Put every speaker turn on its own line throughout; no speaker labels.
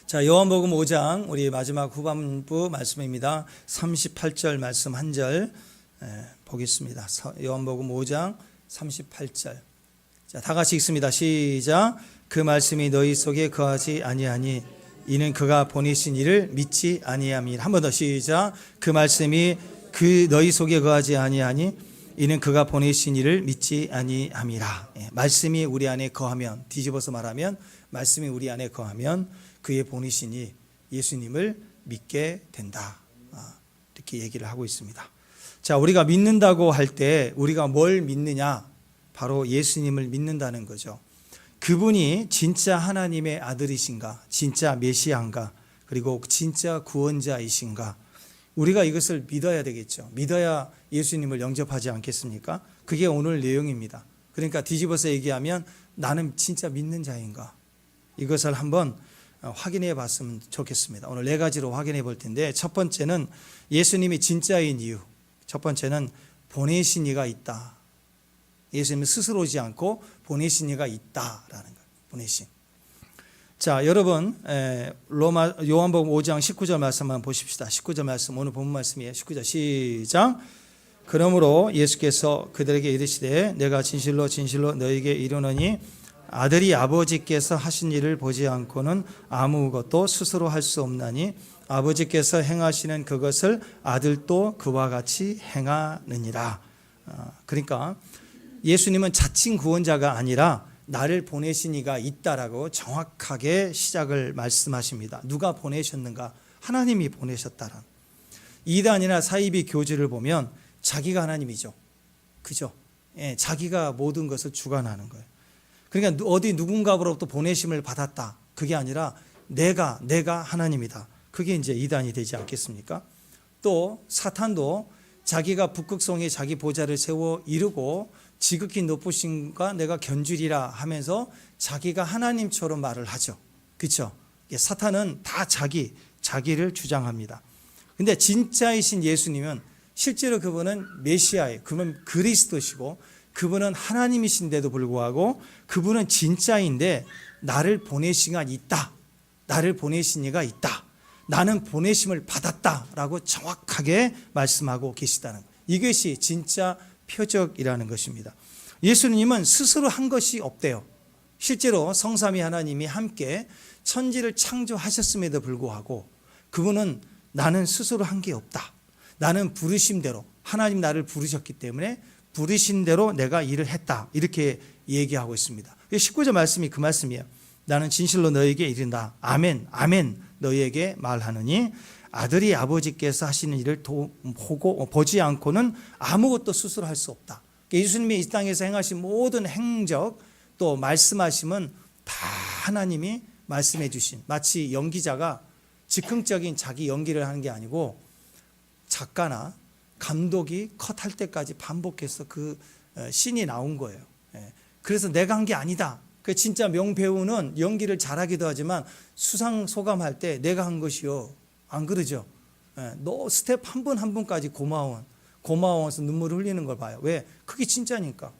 자, 요한복음 5장 우리 마지막 후반부 말씀입니다. 38절 말씀 한 절 보겠습니다. 요한복음 5장 38절. 자, 다 같이 읽습니다. 시작. 그 말씀이 너희 속에 거하지 아니하니 이는 그가 보내신 이를 믿지 아니함이라. 한 번 더 시작. 그 말씀이 너희 속에 거하지 아니하니 이는 그가 보내신 이를 믿지 아니함이라. 말씀이 우리 안에 거하면, 뒤집어서 말하면 말씀이 우리 안에 거하면 그의 보내신 이 예수님을 믿게 된다. 이렇게 얘기를 하고 있습니다. 자, 우리가 믿는다고 할 때 우리가 뭘 믿느냐? 바로 예수님을 믿는다는 거죠. 그분이 진짜 하나님의 아들이신가, 진짜 메시아인가, 그리고 진짜 구원자이신가, 우리가 이것을 믿어야 되겠죠. 믿어야 예수님을 영접하지 않겠습니까? 그게 오늘 내용입니다. 그러니까 뒤집어서 얘기하면 나는 진짜 믿는 자인가, 이것을 한번 확인해 봤으면 좋겠습니다. 오늘 네 가지로 확인해 볼 텐데, 첫 번째는 예수님이 진짜인 이유, 첫 번째는 보내신 이가 있다. 예수님은 스스로 오지 않고 보내신 이가 있다라는 거예요. 보내신. 자, 여러분 요한복음 5장 19절 말씀 한번 보십시다. 19절 말씀, 오늘 본문 말씀이에요. 19절 시작. 그러므로 예수께서 그들에게 이르시되 내가 진실로 진실로 너희에게 이르노니 아들이 아버지께서 하신 일을 보지 않고는 아무것도 스스로 할 수 없나니 아버지께서 행하시는 그것을 아들도 그와 같이 행하느니라. 그러니까 예수님은 자칭 구원자가 아니라 나를 보내신 이가 있다라고 정확하게 시작을 말씀하십니다. 누가 보내셨는가? 하나님이 보내셨다라. 이단이나 사이비 교주를 보면 자기가 하나님이죠. 그죠? 예, 자기가 모든 것을 주관하는 거예요. 그러니까 어디 누군가로부터 보내심을 받았다, 그게 아니라 내가 하나님이다. 그게 이제 이단이 되지 않겠습니까? 또 사탄도 자기가 북극성에 자기 보좌를 세워 이루고 지극히 높으신가 내가 견주리라 하면서 자기가 하나님처럼 말을 하죠. 그렇죠? 사탄은 다 자기를 주장합니다. 근데 진짜이신 예수님은 실제로 그분은 메시아예요. 그분은 그리스도시고 그분은 하나님이신데도 불구하고 그분은 진짜인데 나를 보내신 이가 있다. 나를 보내신 이가 있다. 나는 보내심을 받았다라고 정확하게 말씀하고 계시다는 거예요. 이것이 진짜 표적이라는 것입니다. 예수님은 스스로 한 것이 없대요. 실제로 성삼위 하나님이 함께 천지를 창조하셨음에도 불구하고 그분은 나는 스스로 한 게 없다. 나는 부르심대로, 하나님 나를 부르셨기 때문에 부르신 대로 내가 일을 했다. 이렇게 얘기하고 있습니다. 19절 말씀이 그 말씀이에요. 나는 진실로 너에게 이른다. 아멘, 아멘 너희에게 말하느니 아들이 아버지께서 하시는 일을 보지 않고는 아무것도 스스로 할 수 없다. 예수님이 이 땅에서 행하신 모든 행적 또 말씀하심은 다 하나님이 말씀해 주신, 마치 연기자가 즉흥적인 자기 연기를 하는 게 아니고 작가나 감독이 컷할 때까지 반복해서 그 씬이 나온 거예요. 그래서 내가 한 게 아니다. 진짜 명배우는 연기를 잘하기도 하지만 수상 소감할 때 내가 한 것이요, 안 그러죠? 너 스텝 한 분 한 분까지 고마워서 눈물을 흘리는 걸 봐요. 왜? 그게 진짜니까.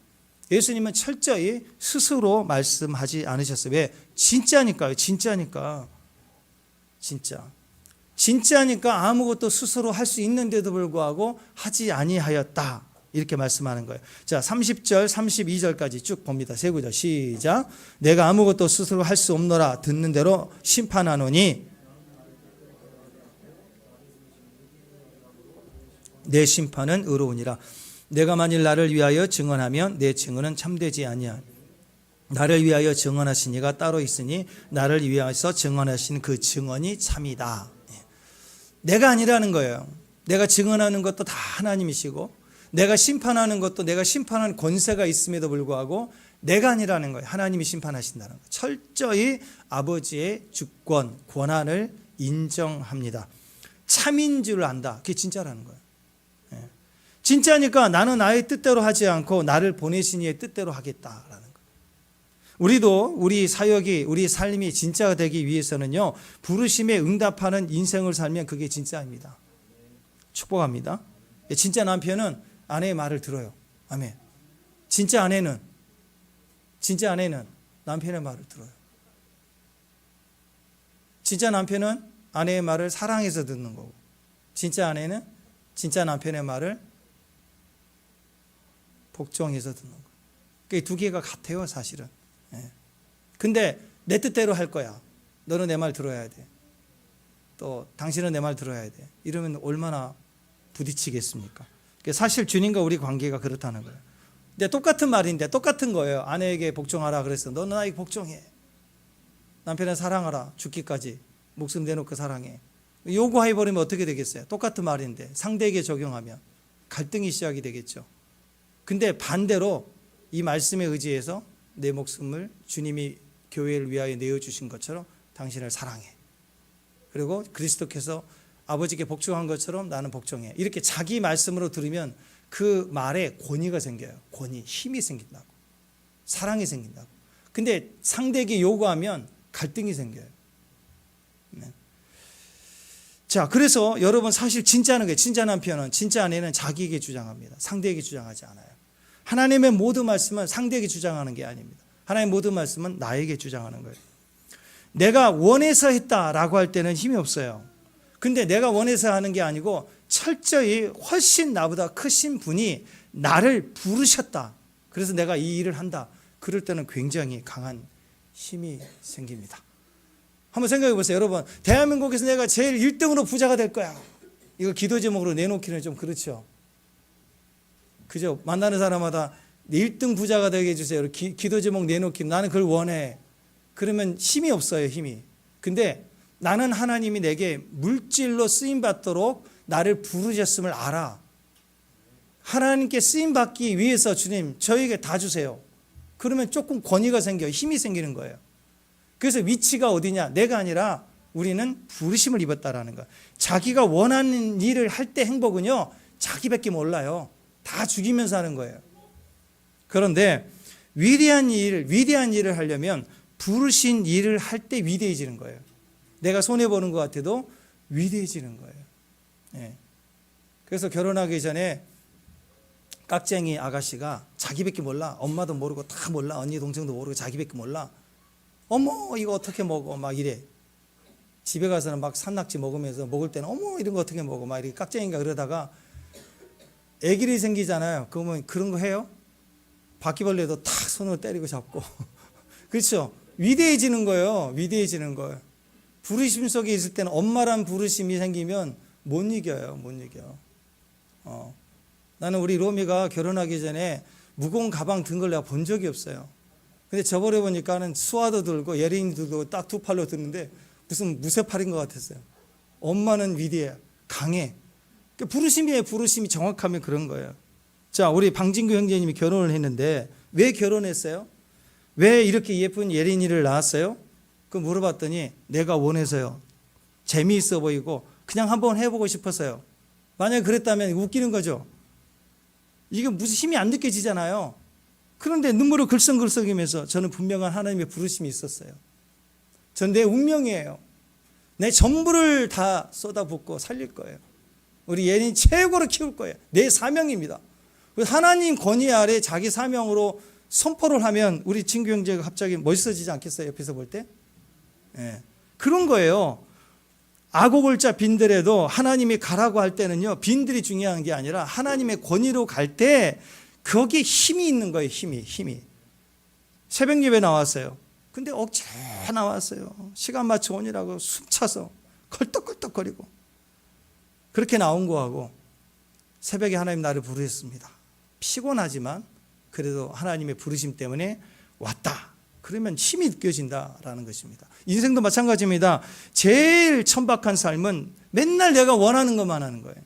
예수님은 철저히 스스로 말씀하지 않으셨어요. 왜? 진짜니까요. 진짜니까. 진짜니까 아무것도 스스로 할 수 있는데도 불구하고 하지 아니하였다. 이렇게 말씀하는 거예요. 자, 30절, 32절까지 쭉 봅니다. 세 구절 시작. 내가 아무것도 스스로 할 수 없노라. 듣는 대로 심판하노니 내 심판은 의로우니라. 내가 만일 나를 위하여 증언하면 내 증언은 참되지 아니하니 나를 위하여 증언하신 이가 따로 있으니 나를 위하여서 증언하신 그 증언이 참이다. 내가 아니라는 거예요. 내가 증언하는 것도 다 하나님이시고 내가 심판하는 것도 내가 심판하는 권세가 있음에도 불구하고 내가 아니라는 거예요. 하나님이 심판하신다는 거예요. 철저히 아버지의 주권, 권한을 인정합니다. 참인 줄 안다. 그게 진짜라는 거예요. 진짜니까 나는 나의 뜻대로 하지 않고 나를 보내신 이의 뜻대로 하겠다라는 거예요. 우리도 우리 사역이, 우리 삶이 진짜가 되기 위해서는요, 부르심에 응답하는 인생을 살면 그게 진짜입니다. 축복합니다. 진짜 남편은 아내의 말을 들어요. 아멘. 진짜 아내는 남편의 말을 들어요. 진짜 남편은 아내의 말을 사랑해서 듣는 거고, 진짜 아내는 진짜 남편의 말을 복종해서 듣는 거예요. 그러니까 두 개가 같아요, 사실은. 근데 내 뜻대로 할 거야. 너는 내 말 들어야 돼. 또 당신은 내 말 들어야 돼. 이러면 얼마나 부딪히겠습니까? 사실 주님과 우리 관계가 그렇다는 거예요. 근데 똑같은 말인데 똑같은 거예요. 아내에게 복종하라 그랬어. 너는 나에게 복종해. 남편을 사랑하라. 죽기까지 목숨 내놓고 사랑해. 요구해버리면 어떻게 되겠어요? 똑같은 말인데 상대에게 적용하면 갈등이 시작이 되겠죠. 근데 반대로 이 말씀에 의지해서 내 목숨을 주님이 교회를 위하여 내어주신 것처럼 당신을 사랑해. 그리고 그리스도께서 아버지께 복종한 것처럼 나는 복종해. 이렇게 자기 말씀으로 들으면 그 말에 권위가 생겨요. 권위, 힘이 생긴다고. 사랑이 생긴다고. 근데 상대에게 요구하면 갈등이 생겨요. 네. 자, 그래서 여러분 사실 진짜는 거예요. 진짜 남편은, 진짜 아내는 자기에게 주장합니다. 상대에게 주장하지 않아요. 하나님의 모든 말씀은 상대에게 주장하는 게 아닙니다. 하나님의 모든 말씀은 나에게 주장하는 거예요. 내가 원해서 했다라고 할 때는 힘이 없어요. 근데 내가 원해서 하는 게 아니고 철저히 훨씬 나보다 크신 분이 나를 부르셨다. 그래서 내가 이 일을 한다. 그럴 때는 굉장히 강한 힘이 생깁니다. 한번 생각해 보세요. 여러분, 대한민국에서 내가 제일 1등으로 부자가 될 거야. 이거 기도 제목으로 내놓기는 좀 그렇죠. 그죠? 만나는 사람마다 1등 부자가 되게 해주세요. 기도 제목 내놓기. 나는 그걸 원해. 그러면 힘이 없어요. 힘이. 근데 나는 하나님이 내게 물질로 쓰임받도록 나를 부르셨음을 알아. 하나님께 쓰임받기 위해서 주님 저에게 다 주세요. 그러면 조금 권위가 생겨요. 힘이 생기는 거예요. 그래서 위치가 어디냐? 내가 아니라 우리는 부르심을 입었다라는 거예요. 자기가 원하는 일을 할 때 행복은요, 자기밖에 몰라요. 다 죽이면서 하는 거예요. 그런데 위대한 일을 하려면 부르신 일을 할 때 위대해지는 거예요. 내가 손해보는 것 같아도 위대해지는 거예요. 예. 그래서 결혼하기 전에 깍쟁이 아가씨가 자기밖에 몰라. 엄마도 모르고 다 몰라. 언니 동생도 모르고 자기밖에 몰라. 어머 이거 어떻게 먹어 막 이래. 집에 가서는 막 산낙지 먹으면서 먹을 때는 어머 이런 거 어떻게 먹어 막 이렇게 깍쟁이가 그러다가 애기를 생기잖아요. 그러면 그런 거 해요? 바퀴벌레도 탁 손으로 때리고 잡고 그렇죠. 위대해지는 거예요. 위대해지는 거예요. 부르심 속에 있을 때는 엄마란 부르심이 생기면 못 이겨요. 못 이겨. 나는 우리 로미가 결혼하기 전에 무거운 가방 든 걸 내가 본 적이 없어요. 근데 저번에 보니까는 수화도 들고 예린이도 들고 딱 두 팔로 드는데 무슨 무쇠팔인 것 같았어요. 엄마는 위대해. 강해. 부르심이에요. 부르심이 정확하면 그런 거예요. 자, 우리 방진규 형제님이 결혼을 했는데 왜 결혼했어요? 왜 이렇게 예쁜 예린이를 낳았어요? 그 물어봤더니 내가 원해서요. 재미있어 보이고 그냥 한번 해보고 싶었어요. 만약에 그랬다면 웃기는 거죠. 이게 무슨 힘이 안 느껴지잖아요. 그런데 눈물을 글썽글썽이면서 저는 분명한 하나님의 부르심이 있었어요. 전 내 운명이에요. 내 전부를 다 쏟아붓고 살릴 거예요. 우리 예린이 최고로 키울 거예요. 내 사명입니다. 하나님 권위 아래 자기 사명으로 선포를 하면 우리 친구 형제가 갑자기 멋있어지지 않겠어요? 옆에서 볼 때? 예. 그런 거예요. 아고골자 빈들에도 하나님이 가라고 할 때는요, 빈들이 중요한 게 아니라 하나님의 권위로 갈 때 거기에 힘이 있는 거예요. 힘이. 새벽 예배 나왔어요. 근데 억지로 나왔어요. 시간 맞춰 오니라고 숨차서 컬떡컬떡거리고 그렇게 나온 거하고 새벽에 하나님 나를 부르셨습니다. 피곤하지만 그래도 하나님의 부르심 때문에 왔다. 그러면 힘이 느껴진다라는 것입니다. 인생도 마찬가지입니다. 제일 천박한 삶은 맨날 내가 원하는 것만 하는 거예요.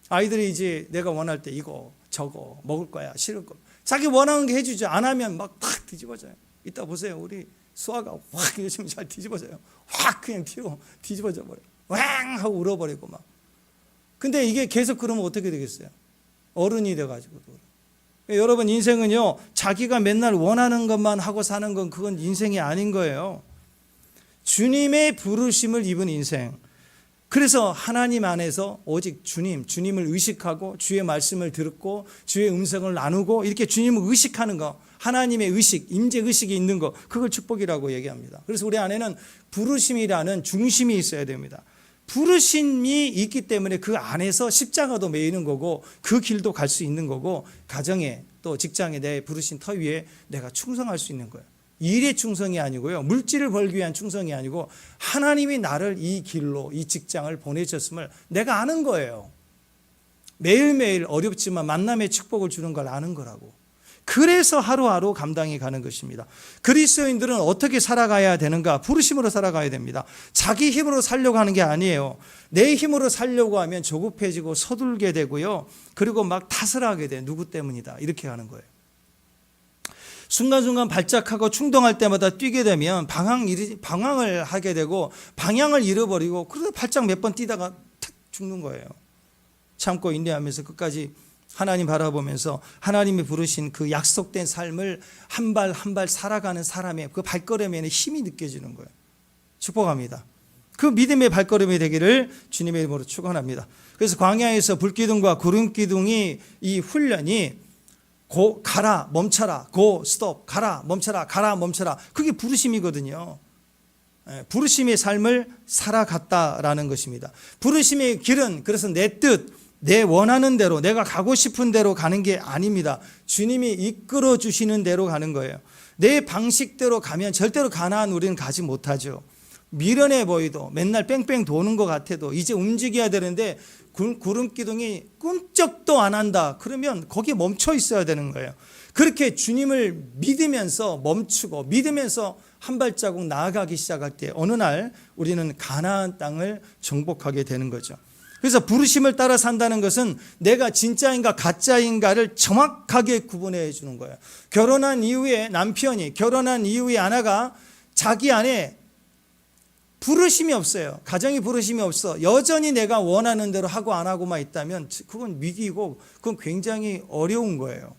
아이들이 이제 내가 원할 때 이거 저거 먹을 거야 싫을 거 자기 원하는 게 해주죠. 안 하면 막 탁 뒤집어져요. 이따 보세요. 우리 수아가 확 요즘 잘 뒤집어져요. 확 그냥 뒤집어져 버려요. 왕 하고 울어버리고 막. 근데 이게 계속 그러면 어떻게 되겠어요? 어른이 돼가지고. 여러분 인생은요, 자기가 맨날 원하는 것만 하고 사는 건 그건 인생이 아닌 거예요. 주님의 부르심을 입은 인생, 그래서 하나님 안에서 오직 주님을 의식하고 주의 말씀을 듣고 주의 음성을 나누고 이렇게 주님을 의식하는 거, 하나님의 의식, 임재 의식이 있는 거, 그걸 축복이라고 얘기합니다. 그래서 우리 안에는 부르심이라는 중심이 있어야 됩니다. 부르심이 있기 때문에 그 안에서 십자가도 매이는 거고 그 길도 갈 수 있는 거고 가정에 또 직장에 내 부르신 터 위에 내가 충성할 수 있는 거예요. 일의 충성이 아니고요. 물질을 벌기 위한 충성이 아니고 하나님이 나를 이 길로 이 직장을 보내셨음을 내가 아는 거예요. 매일매일 어렵지만 만남의 축복을 주는 걸 아는 거라고. 그래서 하루하루 감당이 가는 것입니다. 그리스도인들은 어떻게 살아가야 되는가? 부르심으로 살아가야 됩니다. 자기 힘으로 살려고 하는 게 아니에요. 내 힘으로 살려고 하면 조급해지고 서둘게 되고요. 그리고 막 탓을 하게 돼. 누구 때문이다. 이렇게 하는 거예요. 순간순간 발작하고 충동할 때마다 뛰게 되면 방황을 하게 되고 방향을 잃어버리고 그러다 발작 몇 번 뛰다가 탁 죽는 거예요. 참고 인내하면서 끝까지 하나님 바라보면서 하나님이 부르신 그 약속된 삶을 한 발 한 발 살아가는 사람의 그 발걸음에는 힘이 느껴지는 거예요. 축복합니다. 그 믿음의 발걸음이 되기를 주님의 이름으로 축원합니다. 그래서 광야에서 불기둥과 구름기둥이 이 훈련이 가라 멈춰라 스톱 가라 멈춰라 그게 부르심이거든요. 부르심의 삶을 살아갔다라는 것입니다. 부르심의 길은 그래서 내 뜻, 내 원하는 대로 내가 가고 싶은 대로 가는 게 아닙니다. 주님이 이끌어 주시는 대로 가는 거예요. 내 방식대로 가면 절대로 가나안 우리는 가지 못하죠. 미련해 보이도 맨날 뺑뺑 도는 것 같아도 이제 움직여야 되는데 구름기둥이 꿈쩍도 안 한다. 그러면 거기에 멈춰 있어야 되는 거예요. 그렇게 주님을 믿으면서 멈추고 믿으면서 한 발자국 나아가기 시작할 때 어느 날 우리는 가나안 땅을 정복하게 되는 거죠. 그래서 부르심을 따라 산다는 것은 내가 진짜인가 가짜인가를 정확하게 구분해 주는 거예요. 결혼한 이후에 남편이 결혼한 이후에 아내가 자기 안에 부르심이 없어요. 가정이 부르심이 없어. 여전히 내가 원하는 대로 하고 안 하고만 있다면 그건 위기고 그건 굉장히 어려운 거예요.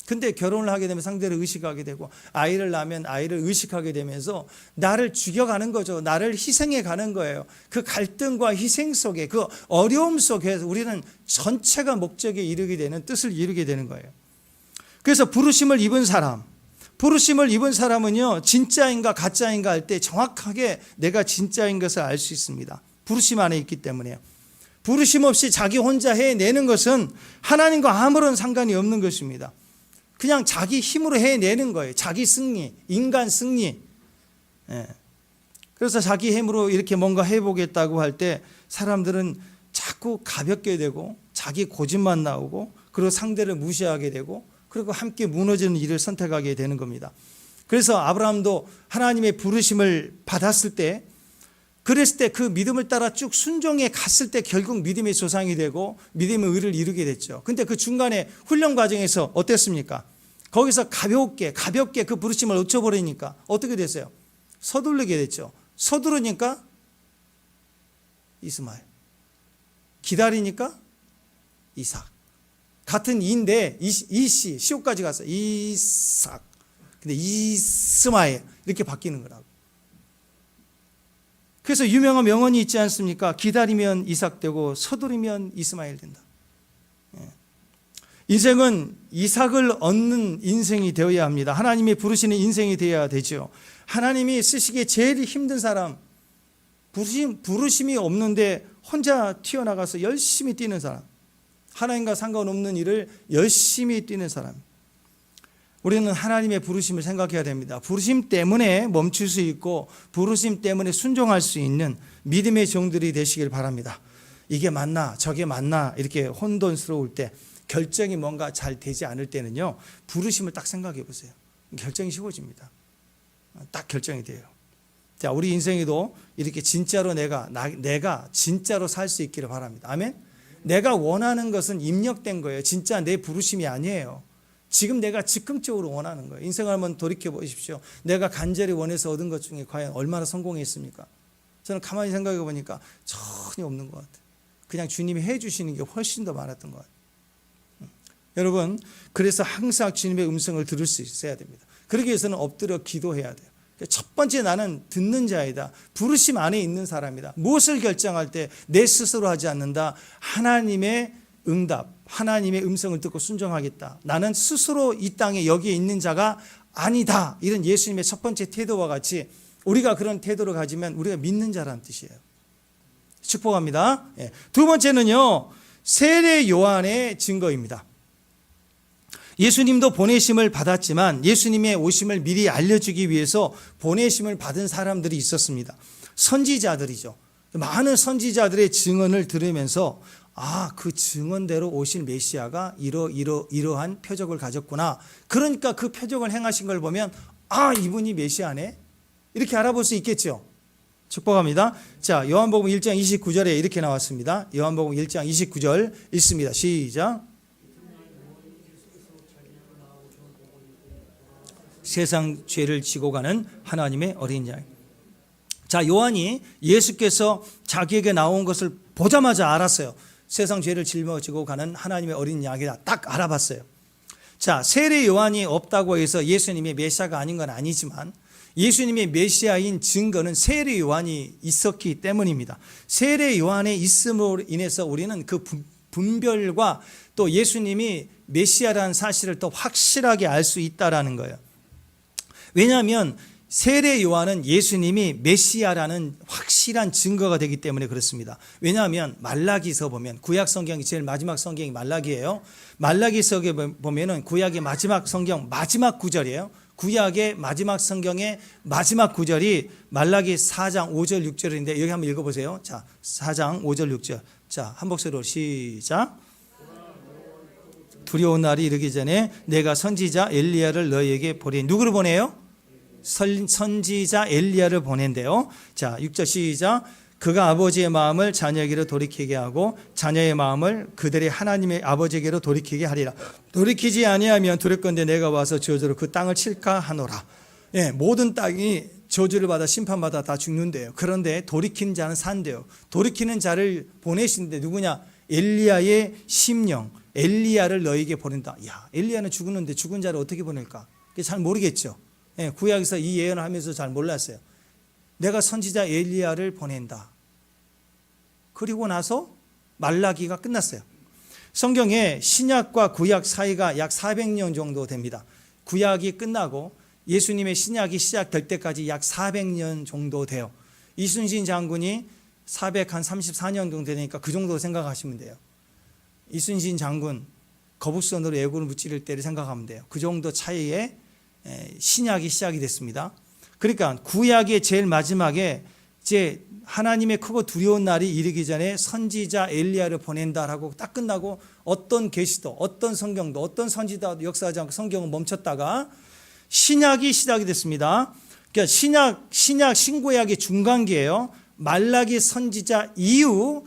근데 결혼을 하게 되면 상대를 의식하게 되고 아이를 낳으면 아이를 의식하게 되면서 나를 죽여가는 거죠. 나를 희생해 가는 거예요. 그 갈등과 희생 속에 그 어려움 속에서 우리는 전체가 목적에 이르게 되는 뜻을 이루게 되는 거예요. 그래서 부르심을 입은 사람은요 진짜인가 가짜인가 할 때 정확하게 내가 진짜인 것을 알 수 있습니다. 부르심 안에 있기 때문에요. 부르심 없이 자기 혼자 해내는 것은 하나님과 아무런 상관이 없는 것입니다. 그냥 자기 힘으로 해내는 거예요. 자기 승리, 인간 승리. 그래서 자기 힘으로 이렇게 뭔가 해보겠다고 할 때 사람들은 자꾸 가볍게 되고 자기 고집만 나오고 그리고 상대를 무시하게 되고 그리고 함께 무너지는 일을 선택하게 되는 겁니다. 그래서 아브라함도 하나님의 부르심을 받았을 때 그랬을 때 그 믿음을 따라 쭉 순종해 갔을 때 결국 믿음의 조상이 되고 믿음의 의를 이루게 됐죠. 근데 그 중간에 훈련 과정에서 어땠습니까? 거기서 가볍게 그 부르심을 놓쳐버리니까 어떻게 됐어요? 서두르게 됐죠. 서두르니까 이스마엘, 기다리니까 이삭. 같은 이인데 이씨 시옷까지 갔어요. 이삭. 근데 이스마엘 이렇게 바뀌는 거라고. 그래서 유명한 명언이 있지 않습니까? 기다리면 이삭 되고 서두르면 이스마엘 된다. 인생은 이삭을 얻는 인생이 되어야 합니다. 하나님이 부르시는 인생이 되어야 되죠. 하나님이 쓰시기에 제일 힘든 사람, 부르심이 없는데 혼자 튀어나가서 열심히 뛰는 사람, 하나님과 상관없는 일을 열심히 뛰는 사람. 우리는 하나님의 부르심을 생각해야 됩니다. 부르심 때문에 멈출 수 있고 부르심 때문에 순종할 수 있는 믿음의 종들이 되시길 바랍니다. 이게 맞나 저게 맞나 이렇게 혼돈스러울 때, 결정이 뭔가 잘 되지 않을 때는요, 부르심을 딱 생각해 보세요. 결정이 쉬워집니다. 딱 결정이 돼요. 자, 우리 인생에도 이렇게 진짜로 내가 진짜로 살 수 있기를 바랍니다. 아멘. 내가 원하는 것은 입력된 거예요. 진짜 내 부르심이 아니에요. 지금 내가 즉흥적으로 원하는 거예요. 인생을 한번 돌이켜 보십시오. 내가 간절히 원해서 얻은 것 중에 과연 얼마나 성공했습니까? 저는 가만히 생각해 보니까 전혀 없는 것 같아요. 그냥 주님이 해 주시는 게 훨씬 더 많았던 것 같아요. 여러분, 그래서 항상 주님의 음성을 들을 수 있어야 됩니다. 그러기 위해서는 엎드려 기도해야 돼요. 첫 번째 나는 듣는 자이다. 부르심 안에 있는 사람이다. 무엇을 결정할 때 내 스스로 하지 않는다. 하나님의 응답, 하나님의 음성을 듣고 순종하겠다. 나는 스스로 이 땅에 여기에 있는 자가 아니다. 이런 예수님의 첫 번째 태도와 같이 우리가 그런 태도를 가지면 우리가 믿는 자라는 뜻이에요. 축복합니다. 두 번째는요, 세례 요한의 증거입니다. 예수님도 보내심을 받았지만 예수님의 오심을 미리 알려주기 위해서 보내심을 받은 사람들이 있었습니다. 선지자들이죠. 많은 선지자들의 증언을 들으면서 그 증언대로 오실 메시아가 이러한 표적을 가졌구나. 그러니까 그 표적을 행하신 걸 보면 이분이 메시아네. 이렇게 알아볼 수 있겠죠. 축복합니다. 자, 요한복음 1장 29절에 이렇게 나왔습니다. 요한복음 1장 29절 읽습니다. 시작. 세상 죄를 지고 가는 하나님의 어린 양. 자, 요한이 예수께서 자기에게 나온 것을 보자마자 알았어요. 세상 죄를 짊어지고 가는 하나님의 어린 양이다. 딱 알아봤어요. 자, 세례 요한이 없다고 해서 예수님의 메시아가 아닌 건 아니지만 예수님의 메시아인 증거는 세례 요한이 있었기 때문입니다. 세례 요한의 있음으로 인해서 우리는 그 분별과 또 예수님이 메시아라는 사실을 더 확실하게 알 수 있다라는 거예요. 왜냐하면 세례 요한은 예수님이 메시아라는 확실한 증거가 되기 때문에 그렇습니다. 왜냐하면 말라기서 보면 구약 성경이 제일 마지막 성경이 말라기예요. 말라기서에 보면은 구약의 마지막 성경 마지막 구절이에요. 구약의 마지막 성경의 마지막 구절이 말라기 4장 5절 6절인데 여기 한번 읽어보세요. 자, 4장 5절 6절. 자, 한 목소리로 시작. 두려운 날이 이르기 전에 내가 선지자 엘리야를 너희에게 보내니. 누구를 보내요? 선지자 엘리야를 보낸대요. 자, 6절 시작. 그가 아버지의 마음을 자녀에게로 돌이키게 하고 자녀의 마음을 그들의 하나님의 아버지에게로 돌이키게 하리라. 돌이키지 아니하면 두렵건대 내가 와서 저주로 그 땅을 칠까 하노라. 모든 땅이 저주를 받아 심판받아 다 죽는데요. 그런데 돌이키는 자는 산대요. 돌이키는 자를 보내시는데 누구냐? 엘리야의 심령, 엘리야를 너에게 보낸다. 엘리야는 죽었는데 죽은 자를 어떻게 보낼까? 잘 모르겠죠. 구약에서 이 예언을 하면서 잘 몰랐어요. 내가 선지자 엘리야를 보낸다. 그리고 나서 말라기가 끝났어요. 성경에 신약과 구약 사이가 약 400년 정도 됩니다. 구약이 끝나고 예수님의 신약이 시작될 때까지 약 400년 정도 돼요. 이순신 장군이 434년 정도 되니까 그 정도 생각하시면 돼요. 이순신 장군 거북선으로 애국을 무찌를 때를 생각하면 돼요. 그 정도 차이에 신약이 시작이 됐습니다. 그러니까 구약의 제일 마지막에 이제 하나님의 크고 두려운 날이 이르기 전에 선지자 엘리야를 보낸다라고 딱 끝나고 어떤 계시도 어떤 성경도 어떤 선지자도 역사하지 않고 성경은 멈췄다가 신약이 시작이 됐습니다. 그러니까 신약 신구약의 중간기예요. 말라기 선지자 이후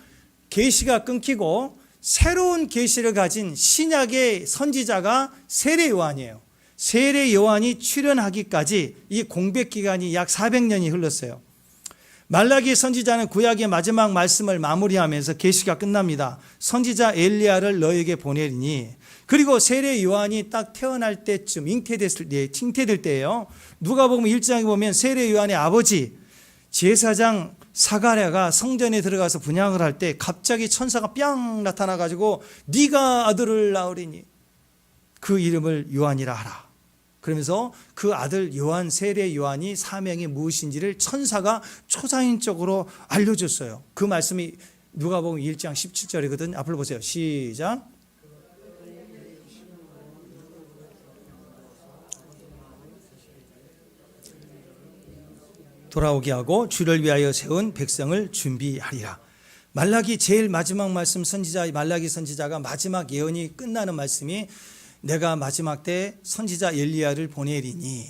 계시가 끊기고 새로운 계시를 가진 신약의 선지자가 세례 요한이에요. 세례 요한이 출현하기까지 이 공백 기간이 약 400년이 흘렀어요. 말라기 선지자는 구약의 마지막 말씀을 마무리하면서 계시가 끝납니다. 선지자 엘리야를 너에게 보내리니. 그리고 세례 요한이 딱 태어날 때쯤 잉태될 때예요. 누가복음 1장에 보면 세례 요한의 아버지 제사장 사가랴가 성전에 들어가서 분향을 할 때 갑자기 천사가 뿅 나타나가지고 네가 아들을 낳으리니 그 이름을 요한이라 하라. 그러면서 그 아들 요한, 세례 요한이 사명이 무엇인지를 천사가 초자연적으로 알려줬어요. 그 말씀이 누가복음 1장 17절이거든요. 앞을 보세요. 시작. 돌아오게 하고 주를 위하여 세운 백성을 준비하리라. 말라기 제일 마지막 말씀 선지자 말라기 선지자가 마지막 예언이 끝나는 말씀이 내가 마지막 때 선지자 엘리야를 보내리니.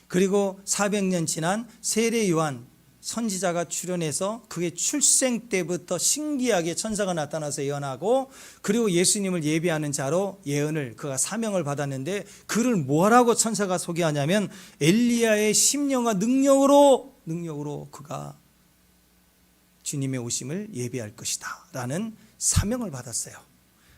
그리고 400년 지난 세례 요한 선지자가 출현해서 그게 출생 때부터 신기하게 천사가 나타나서 예언하고 그리고 예수님을 예비하는 자로 예언을 그가 사명을 받았는데 그를 뭐라고 천사가 소개하냐면 엘리야의 심령과 능력으로 그가 주님의 오심을 예비할 것이다 라는 사명을 받았어요.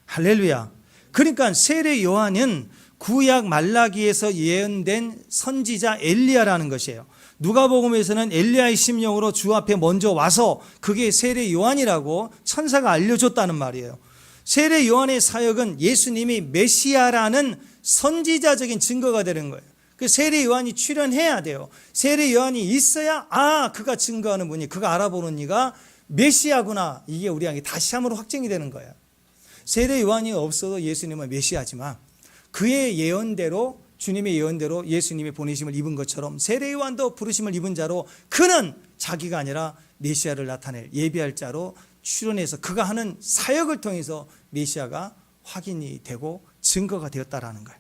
할렐루야. 그러니까 세례 요한은 구약 말라기에서 예언된 선지자 엘리야라는 것이에요. 누가복음에서는 엘리야의 심령으로 주 앞에 먼저 와서 그게 세례 요한이라고 천사가 알려줬다는 말이에요. 세례 요한의 사역은 예수님이 메시아라는 선지자적인 증거가 되는 거예요. 그 세례 요한이 출현해야 돼요. 세례 요한이 있어야 그가 증거하는 분이, 그가 알아보는 이가 메시아구나, 이게 우리에게 다시 한번 확증이 되는 거예요. 세례 요한이 없어도 예수님은 메시아지만 그의 예언대로, 주님의 예언대로 예수님의 보내심을 입은 것처럼 세례 요한도 부르심을 입은 자로 그는 자기가 아니라 메시아를 나타낼 예비할 자로 출현해서 그가 하는 사역을 통해서 메시아가 확인이 되고 증거가 되었다라는 거예요.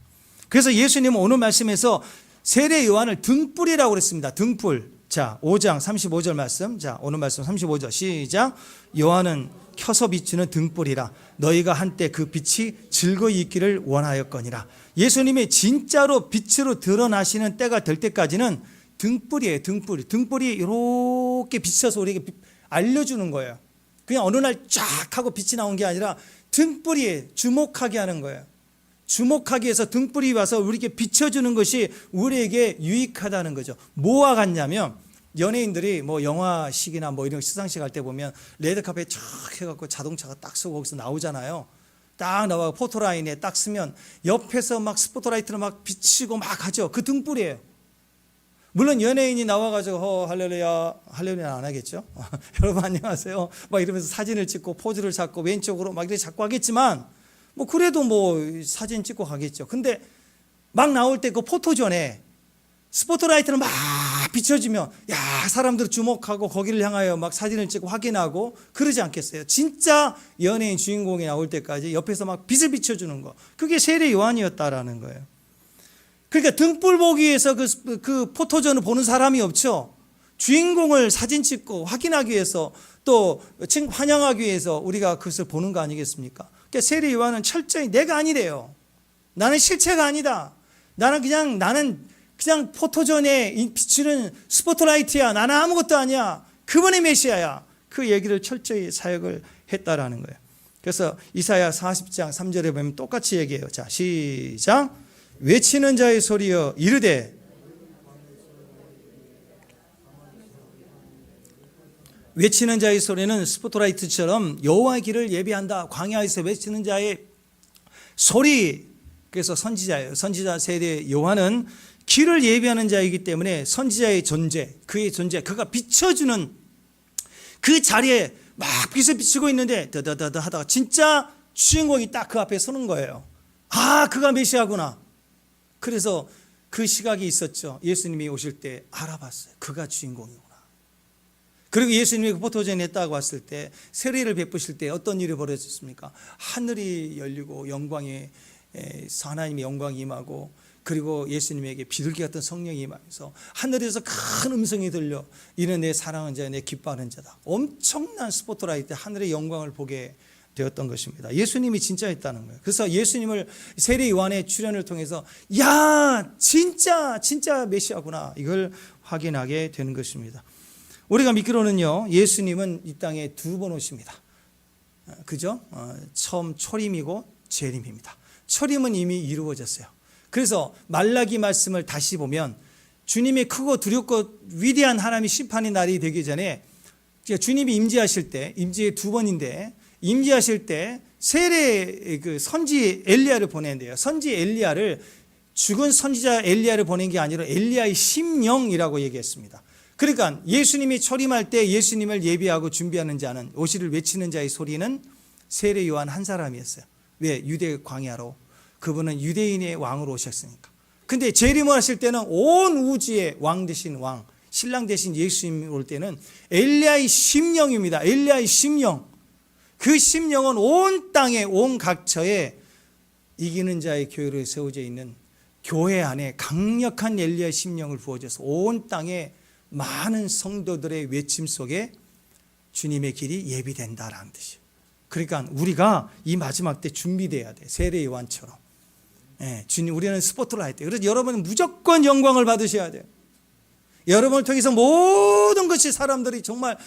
그래서 예수님은 오늘 말씀에서 세례 요한을 등불이라고 그랬습니다. 등불. 자, 5장 35절 말씀. 자, 오늘 말씀 35절 시작. 요한은 켜서 비추는 등불이라 너희가 한때 그 빛이 즐거이 있기를 원하였거니라. 예수님이 진짜로 빛으로 드러나시는 때가 될 때까지는 등불이에요. 등불이 이렇게 비춰서 우리에게 알려주는 거예요. 그냥 어느 날 쫙 하고 빛이 나온 게 아니라 등불이 주목하게 하는 거예요. 주목하기 위해서 등불이 와서 우리에게 비춰주는 것이 우리에게 유익하다는 거죠. 뭐와 같냐면 연예인들이 뭐 영화식이나 뭐 이런 시상식 할 때 보면 레드카펫 쫙 해갖고 자동차가 딱 서고 거기서 나오잖아요. 딱 나와 포토라인에 딱 쓰면 옆에서 막 스포트라이트로 막 비치고 막 하죠. 그 등불이에요. 물론 연예인이 나와가지고 할렐루야 안 하겠죠. 여러분 안녕하세요 막 이러면서 사진을 찍고 포즈를 잡고 왼쪽으로 막 이렇게 잡고 하겠지만 뭐 그래도 뭐 사진 찍고 가겠죠. 근데 막 나올 때 그 포토존에 스포트라이트는 막 비춰지면 사람들 주목하고 거기를 향하여 막 사진을 찍고 확인하고 그러지 않겠어요? 진짜 연예인 주인공이 나올 때까지 옆에서 막 빛을 비춰주는 거, 그게 세례 요한이었다라는 거예요. 그러니까 등불 보기 위해서 그 포토존을 보는 사람이 없죠. 주인공을 사진 찍고 확인하기 위해서 또 환영하기 위해서 우리가 그것을 보는 거 아니겠습니까? 그러니까 세례 요한은 철저히 내가 아니래요. 나는 실체가 아니다. 나는 그냥 포토존에 비추는 스포트라이트야. 나는 아무것도 아니야. 그분의 메시아야. 그 얘기를 철저히 사역을 했다라는 거예요. 그래서 이사야 40장 3절에 보면 똑같이 얘기해요. 자, 시작. 외치는 자의 소리여 이르되, 외치는 자의 소리는 스포트라이트처럼 여호와의 길을 예비한다. 광야에서 외치는 자의 소리. 그래서 선지자예요. 선지자 세례 요한은 길을 예비하는 자이기 때문에 선지자의 존재, 그의 존재, 그가 비춰주는 그 자리에 막 빛을 비추고 있는데 더더더더 하다가 진짜 주인공이 딱 그 앞에 서는 거예요. 그가 메시아구나. 그래서 그 시각이 있었죠. 예수님이 오실 때 알아봤어요. 그가 주인공이구나. 그리고 예수님이 그 포토존에 딱 왔을 때 세례를 베푸실 때 어떤 일이 벌어졌습니까? 하늘이 열리고 영광에 하나님의 영광이 임하고, 그리고 예수님에게 비둘기 같은 성령이 임하면서 하늘에서 큰 음성이 들려 이는 내 사랑하는 자야, 내 기뻐하는 자다. 엄청난 스포트라이트, 하늘의 영광을 보게 되었던 것입니다. 예수님이 진짜였다는 거예요. 그래서 예수님을 세례 요한의 출현을 통해서 진짜 메시아구나, 이걸 확인하게 되는 것입니다. 우리가 믿기로는요, 예수님은 이 땅에 두 번 오십니다. 그죠? 처음 초림이고 재림입니다. 초림은 이미 이루어졌어요. 그래서 말라기 말씀을 다시 보면 주님의 크고 두렵고 위대한 하나님의 심판의 날이 되기 전에 주님이 임재하실 때, 임재의 두 번인데, 임재하실 때 세례 선지 엘리야를 보낸대요. 선지 엘리야를, 죽은 선지자 엘리야를 보낸 게 아니라 엘리야의 심령이라고 얘기했습니다. 그러니까 예수님이 초림할 때 예수님을 예비하고 준비하는 자는, 오시를 외치는 자의 소리는 세례 요한 한 사람이었어요. 왜? 유대 광야로. 그분은 유대인의 왕으로 오셨으니까. 근데 재림을 하실 때는 온 우주의 왕 되신 왕, 신랑 되신 예수님이 올 때는 엘리야의 심령입니다. 엘리야의 심령. 그 심령은 온 땅에, 온 각처에 이기는 자의 교회로 세워져 있는 교회 안에 강력한 엘리야의 심령을 부어줘서 온 땅에 많은 성도들의 외침 속에 주님의 길이 예비된다라는 뜻이에요. 그러니까 우리가 이 마지막 때 준비돼야 돼. 세례 요한처럼. 주님, 우리는 스포트라이트. 그래서 여러분은 무조건 영광을 받으셔야 돼요. 여러분을 통해서 모든 것이 사람들이 정말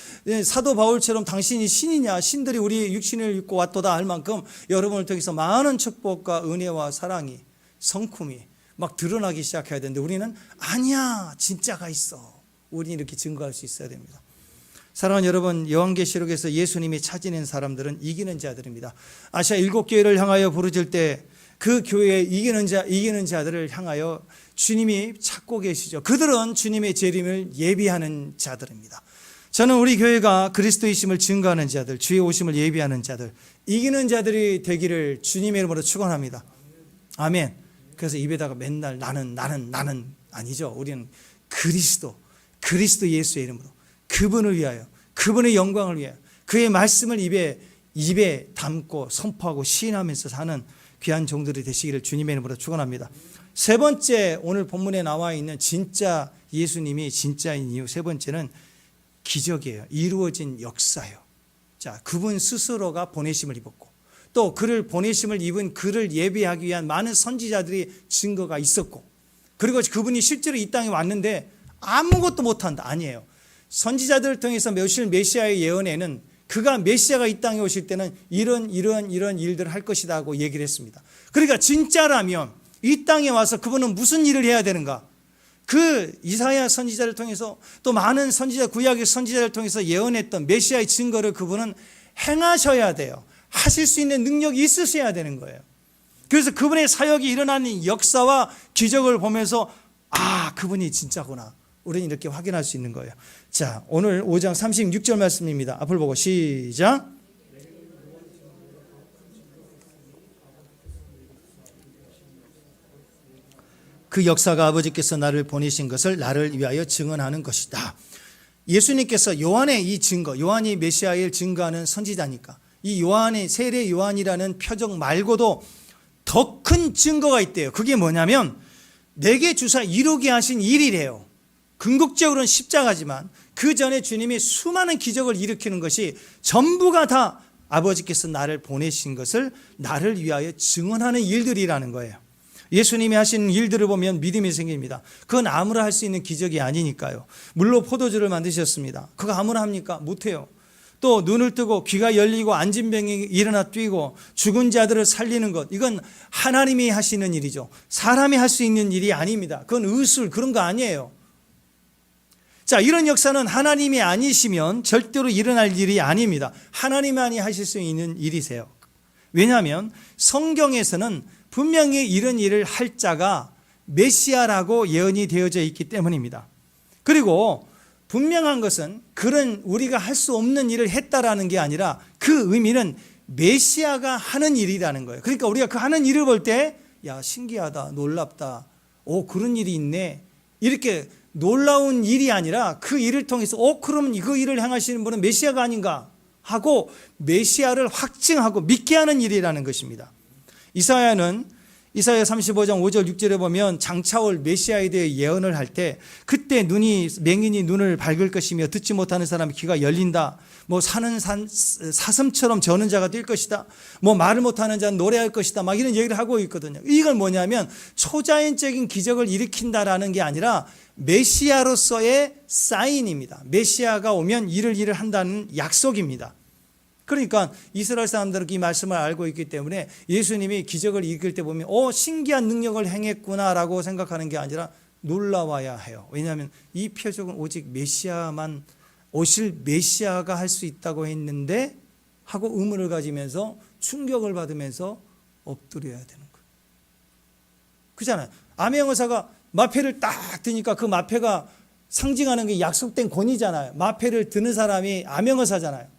사도 바울처럼 당신이 신이냐, 신들이 우리 육신을 입고 왔도다 할 만큼 여러분을 통해서 많은 축복과 은혜와 사랑이, 성품이 막 드러나기 시작해야 되는데 우리는 아니야, 진짜가 있어. 우리는 이렇게 증거할 수 있어야 됩니다. 사랑하는 여러분, 요한계시록에서 예수님이 찾아낸 사람들은 이기는 자들입니다. 아시아 7교회를 향하여 부르실 때 그 교회에 이기는 자들을 향하여 주님이 찾고 계시죠. 그들은 주님의 재림을 예비하는 자들입니다. 저는 우리 교회가 그리스도이심을 증거하는 자들, 주의 오심을 예비하는 자들, 이기는 자들이 되기를 주님의 이름으로 축원합니다. 아멘. 그래서 입에다가 맨날 나는 아니죠. 우리는 그리스도 예수의 이름으로 그분을 위하여, 그분의 영광을 위하여 그의 말씀을 입에 담고 선포하고 시인하면서 사는 귀한 종들이 되시기를 주님의 이름으로 축원합니다. 세 번째, 오늘 본문에 나와 있는 진짜 예수님이 진짜인 이유, 세 번째는 기적이에요. 이루어진 역사예요. 자, 그분 스스로가 보내심을 입었고 또 그를 보내심을 입은 그를 예비하기 위한 많은 선지자들이 증거가 있었고, 그리고 그분이 실제로 이 땅에 왔는데 아무것도 못한다 아니에요. 선지자들을 통해서 오실 메시아의 예언에는 그가 메시아가 이 땅에 오실 때는 이런 일들을 할 것이다 하고 얘기를 했습니다. 그러니까 진짜라면 이 땅에 와서 그분은 무슨 일을 해야 되는가? 그 이사야 선지자를 통해서 또 많은 선지자, 구약의 선지자를 통해서 예언했던 메시아의 증거를 그분은 행하셔야 돼요. 하실 수 있는 능력이 있으셔야 되는 거예요. 그래서 그분의 사역이 일어나는 역사와 기적을 보면서 그분이 진짜구나, 우리는 이렇게 확인할 수 있는 거예요. 자, 오늘 5장 36절 말씀입니다. 앞을 보고 시작. 그 역사가 아버지께서 나를 보내신 것을 나를 위하여 증언하는 것이다. 예수님께서 요한의 이 증거, 요한이 메시아를 증거하는 선지자니까 이 요한의 세례 요한이라는 표적 말고도 더 큰 증거가 있대요. 그게 뭐냐면 내게 주사 이루게 하신 일이래요. 궁극적으로는 십자가지만 그 전에 주님이 수많은 기적을 일으키는 것이 전부가 다 아버지께서 나를 보내신 것을 나를 위하여 증언하는 일들이라는 거예요. 예수님이 하신 일들을 보면 믿음이 생깁니다. 그건 아무나 할 수 있는 기적이 아니니까요. 물로 포도주를 만드셨습니다. 그거 아무나 합니까? 못해요. 또 눈을 뜨고 귀가 열리고 앉은 병이 일어나 뛰고 죽은 자들을 살리는 것, 이건 하나님이 하시는 일이죠. 사람이 할 수 있는 일이 아닙니다. 그건 의술, 그런 거 아니에요. 자, 이런 역사는 하나님이 아니시면 절대로 일어날 일이 아닙니다. 하나님만이 하실 수 있는 일이세요. 왜냐하면 성경에서는 분명히 이런 일을 할 자가 메시아라고 예언이 되어져 있기 때문입니다. 그리고 분명한 것은 그런 우리가 할 수 없는 일을 했다라는 게 아니라 그 의미는 메시아가 하는 일이라는 거예요. 그러니까 우리가 그 하는 일을 볼 때 신기하다, 놀랍다, 그런 일이 있네, 이렇게 놀라운 일이 아니라 그 일을 통해서 그러면 그 일을 행하시는 분은 메시아가 아닌가 하고 메시아를 확증하고 믿게 하는 일이라는 것입니다. 이사야 35장 5절 6절에 보면 장차올 메시아에 대해 예언을 할 때 그때 맹인이 눈을 밝을 것이며 듣지 못하는 사람의 귀가 열린다, 사는 사슴처럼 저는 자가 뛸 것이다, 말을 못하는 자는 노래할 것이다, 막 이런 얘기를 하고 있거든요. 이걸 뭐냐면 초자연적인 기적을 일으킨다라는 게 아니라 메시아로서의 사인입니다. 메시아가 오면 이를 한다는 약속입니다. 그러니까 이스라엘 사람들은 이 말씀을 알고 있기 때문에 예수님이 기적을 일으킬 때 보면 신기한 능력을 행했구나라고 생각하는 게 아니라 놀라워야 해요. 왜냐하면 이 표적은 오직 메시아만, 오실 메시아가 할 수 있다고 했는데 하고 의문을 가지면서 충격을 받으면서 엎드려야 되는 거예요. 그렇잖아요. 암행어사가 마패를 딱 드니까 그 마패가 상징하는 게 약속된 권위잖아요. 마패를 드는 사람이 암행어사잖아요.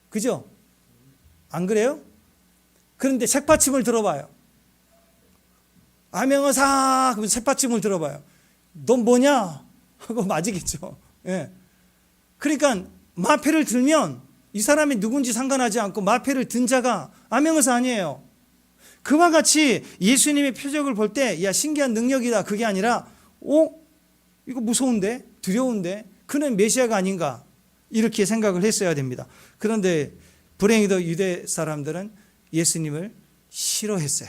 그죠? 안 그래요? 그런데 책받침을 들어봐요. 암행어사 그러면 책받침을 들어봐요. 넌 뭐냐? 하고 맞이겠죠. 예. 그러니까 마패를 들면 이 사람이 누군지 상관하지 않고 마패를 든 자가 암행어사 아니에요. 그와 같이 예수님의 표적을 볼 때 신기한 능력이다, 그게 아니라 이거 무서운데, 두려운데, 그는 메시아가 아닌가, 이렇게 생각을 했어야 됩니다. 그런데 불행히도 유대 사람들은 예수님을 싫어했어요.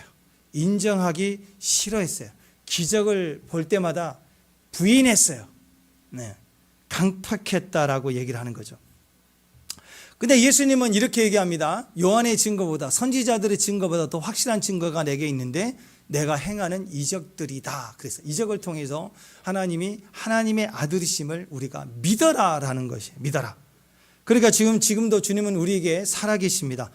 인정하기 싫어했어요. 기적을 볼 때마다 부인했어요. 강팍했다라고 얘기를 하는 거죠. 근데 예수님은 이렇게 얘기합니다. 요한의 증거보다, 선지자들의 증거보다 더 확실한 증거가 내게 있는데 내가 행하는 이적들이다. 그래서 이적을 통해서 하나님이 하나님의 아들이심을 우리가 믿어라라는 것이에요. 믿어라. 그러니까 지금도 주님은 우리에게 살아계십니다.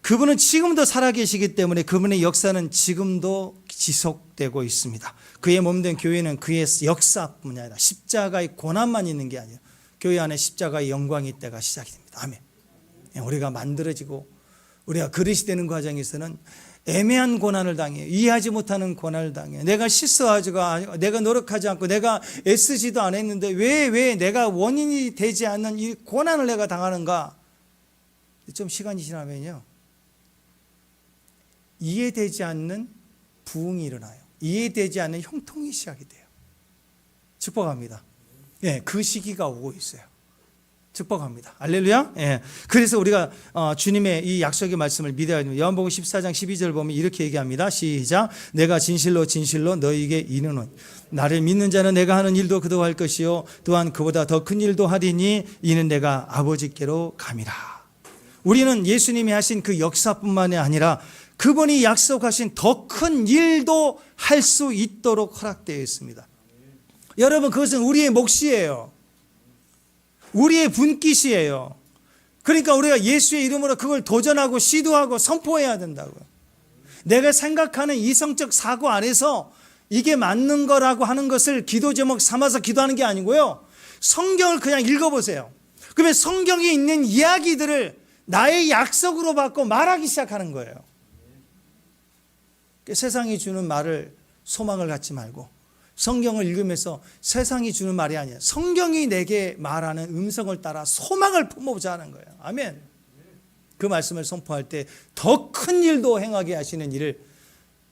그분은 지금도 살아계시기 때문에 그분의 역사는 지금도 지속되고 있습니다. 그의 몸된 교회는 그의 역사뿐만 아니라 십자가의 고난만 있는 게 아니에요. 교회 안에 십자가의 영광이 때가 시작이 됩니다. 아멘. 우리가 만들어지고 우리가 그릇이 되는 과정에서는 애매한 고난을 당해요. 이해하지 못하는 고난을 당해요. 내가 실수하지가, 내가 노력하지 않고 내가 애쓰지도 않았는데 왜 내가 원인이 되지 않는 이 고난을 내가 당하는가? 좀 시간이 지나면요, 이해되지 않는 부흥이 일어나요. 이해되지 않는 형통이 시작이 돼요. 축복합니다. 예, 그 시기가 오고 있어요. 축복합니다. 할렐루야. 예. 그래서 우리가 주님의 이 약속의 말씀을 믿어야 됩니다. 요한복음 14장 12절 보면 이렇게 얘기합니다. 시작. 내가 진실로 너희에게 이르노니 나를 믿는 자는 내가 하는 일도 그도 할 것이요 또한 그보다 더 큰 일도 하리니 이는 내가 아버지께로 감이라. 우리는 예수님이 하신 그 역사뿐만이 아니라 그분이 약속하신 더 큰 일도 할 수 있도록 허락되어 있습니다. 여러분, 그것은 우리의 몫이에요. 우리의 분깃이에요. 그러니까 우리가 예수의 이름으로 그걸 도전하고 시도하고 선포해야 된다고요. 내가 생각하는 이성적 사고 안에서 이게 맞는 거라고 하는 것을 기도 제목 삼아서 기도하는 게 아니고요, 성경을 그냥 읽어보세요. 그러면 성경에 있는 이야기들을 나의 약속으로 받고 말하기 시작하는 거예요. 세상이 주는 말을 소망을 갖지 말고 성경을 읽으면서 세상이 주는 말이 아니에요. 성경이 내게 말하는 음성을 따라 소망을 품어보자 하는 거예요. 아멘. 그 말씀을 선포할 때 더 큰 일도 행하게 하시는 일을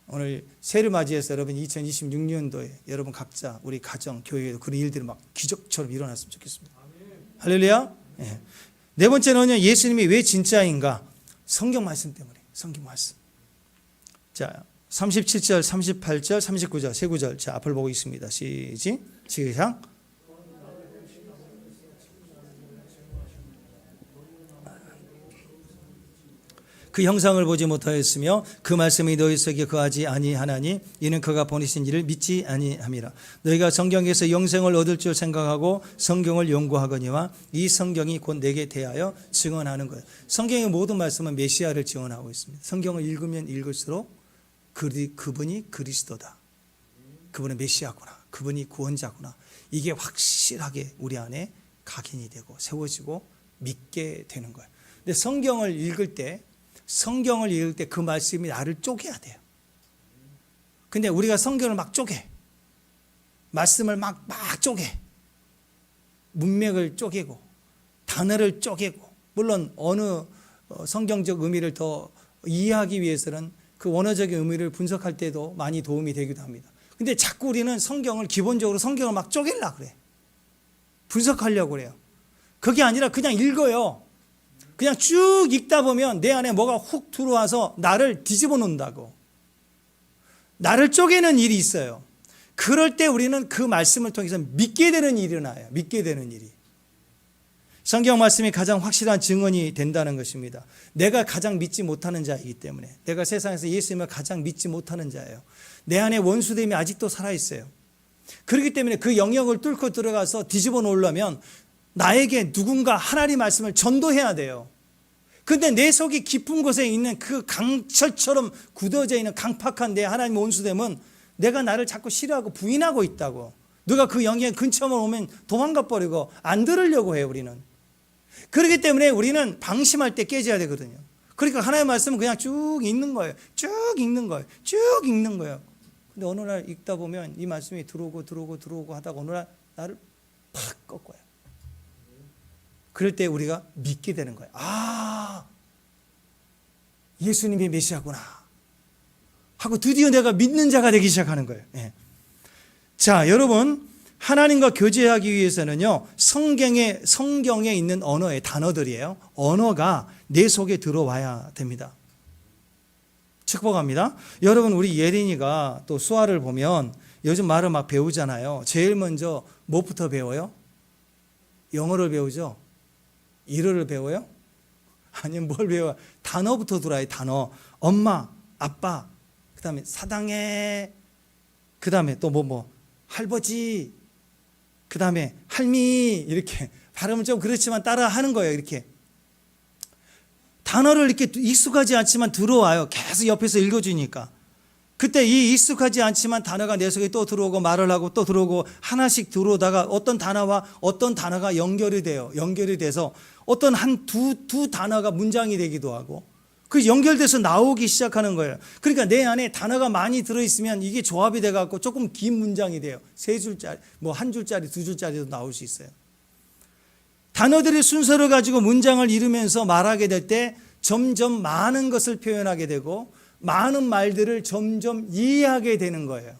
오늘 새를 맞이해서 여러분 2026년도에 여러분 각자 우리 가정, 교회에도 그런 일들이 막 기적처럼 일어났으면 좋겠습니다. 할렐루야. 네. 네 번째는요, 예수님이 왜 진짜인가? 성경 말씀 때문에. 성경 말씀. 자, 37절, 38절, 39절, 세 구절. 자, 앞을 보고 있습니다. 시작. 그 형상을 보지 못하였으며 그 말씀이 너희 속에 거하지 아니하나니 이는 그가 보내신 이를 믿지 아니함이라. 너희가 성경에서 영생을 얻을 줄 생각하고 성경을 연구하거니와 이 성경이 곧 내게 대하여 증언하는 거예요. 성경의 모든 말씀은 메시아를 증언하고 있습니다. 성경을 읽으면 읽을수록 그분이 그리스도다, 그분은 메시아구나, 그분이 구원자구나, 이게 확실하게 우리 안에 각인이 되고 세워지고 믿게 되는 거예요. 근데 성경을 읽을 때 그 말씀이 나를 쪼개야 돼요. 근데 우리가 성경을 막 쪼개, 말씀을 막 쪼개, 문맥을 쪼개고 단어를 쪼개고, 물론 어느 성경적 의미를 더 이해하기 위해서는 그 원어적인 의미를 분석할 때도 많이 도움이 되기도 합니다. 근데 자꾸 우리는 기본적으로 성경을 막 쪼개려고 그래. 분석하려고 그래요. 그게 아니라 그냥 읽어요. 그냥 쭉 읽다 보면 내 안에 뭐가 훅 들어와서 나를 뒤집어 놓는다고. 나를 쪼개는 일이 있어요. 그럴 때 우리는 그 말씀을 통해서 믿게 되는 일이 일어나요. 믿게 되는 일이. 성경 말씀이 가장 확실한 증언이 된다는 것입니다. 내가 가장 믿지 못하는 자이기 때문에, 내가 세상에서 예수님을 가장 믿지 못하는 자예요. 내 안에 원수됨이 아직도 살아있어요. 그렇기 때문에 그 영역을 뚫고 들어가서 뒤집어 놓으려면 나에게 누군가 하나님 말씀을 전도해야 돼요. 근데 내 속이 깊은 곳에 있는 그 강철처럼 굳어져 있는 강팍한 내 하나님의 원수됨은 내가 나를 자꾸 싫어하고 부인하고 있다고. 누가 그 영역 근처만 오면 도망가 버리고 안 들으려고 해요, 우리는. 그렇기 때문에 우리는 방심할 때 깨져야 되거든요. 그러니까 하나님의 말씀은 그냥 쭉 읽는 거예요. 쭉 읽는 거예요. 쭉 읽는 거예요. 근데 어느 날 읽다 보면 이 말씀이 들어오고 하다가 어느 날 나를 팍 꺾어요. 그럴 때 우리가 믿게 되는 거예요. 아, 예수님이 메시아구나 하고 드디어 내가 믿는 자가 되기 시작하는 거예요. 예. 자, 여러분, 하나님과 교제하기 위해서는요, 성경에 있는 언어의 단어들이에요. 언어가 내 속에 들어와야 됩니다. 축복합니다. 여러분, 우리 예린이가 또 수아를 보면 요즘 말을 막 배우잖아요. 제일 먼저 무엇부터 배워요? 영어를 배우죠? 일어를 배워요? 아니면 뭘 배워요? 단어부터 들어요. 단어. 엄마, 아빠, 그 다음에 사당에, 그 다음에 또 할버지, 그 다음에 할미, 이렇게 발음은 좀 그렇지만 따라 하는 거예요. 이렇게 단어를 이렇게 익숙하지 않지만 들어와요. 계속 옆에서 읽어주니까. 그때 이 익숙하지 않지만 단어가 내 속에 또 들어오고 말을 하고 또 들어오고 하나씩 들어오다가 어떤 단어와 어떤 단어가 연결이 돼요. 연결이 돼서 어떤 두 단어가 문장이 되기도 하고 그 연결돼서 나오기 시작하는 거예요. 그러니까 내 안에 단어가 많이 들어있으면 이게 조합이 돼갖고 조금 긴 문장이 돼요. 세 줄짜리, 한 줄짜리, 두 줄짜리도 나올 수 있어요. 단어들의 순서를 가지고 문장을 이루면서 말하게 될 때 점점 많은 것을 표현하게 되고 많은 말들을 점점 이해하게 되는 거예요.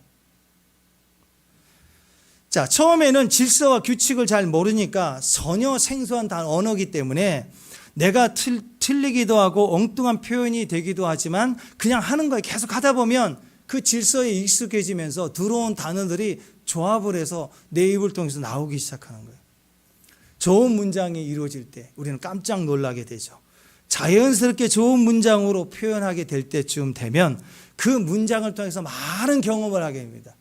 자, 처음에는 질서와 규칙을 잘 모르니까 전혀 생소한 언어이기 때문에 내가 틀리기도 하고 엉뚱한 표현이 되기도 하지만 그냥 하는 거예요. 계속 하다 보면 그 질서에 익숙해지면서 들어온 단어들이 조합을 해서 내 입을 통해서 나오기 시작하는 거예요. 좋은 문장이 이루어질 때 우리는 깜짝 놀라게 되죠. 자연스럽게 좋은 문장으로 표현하게 될 때쯤 되면 그 문장을 통해서 많은 경험을 하게 됩니다.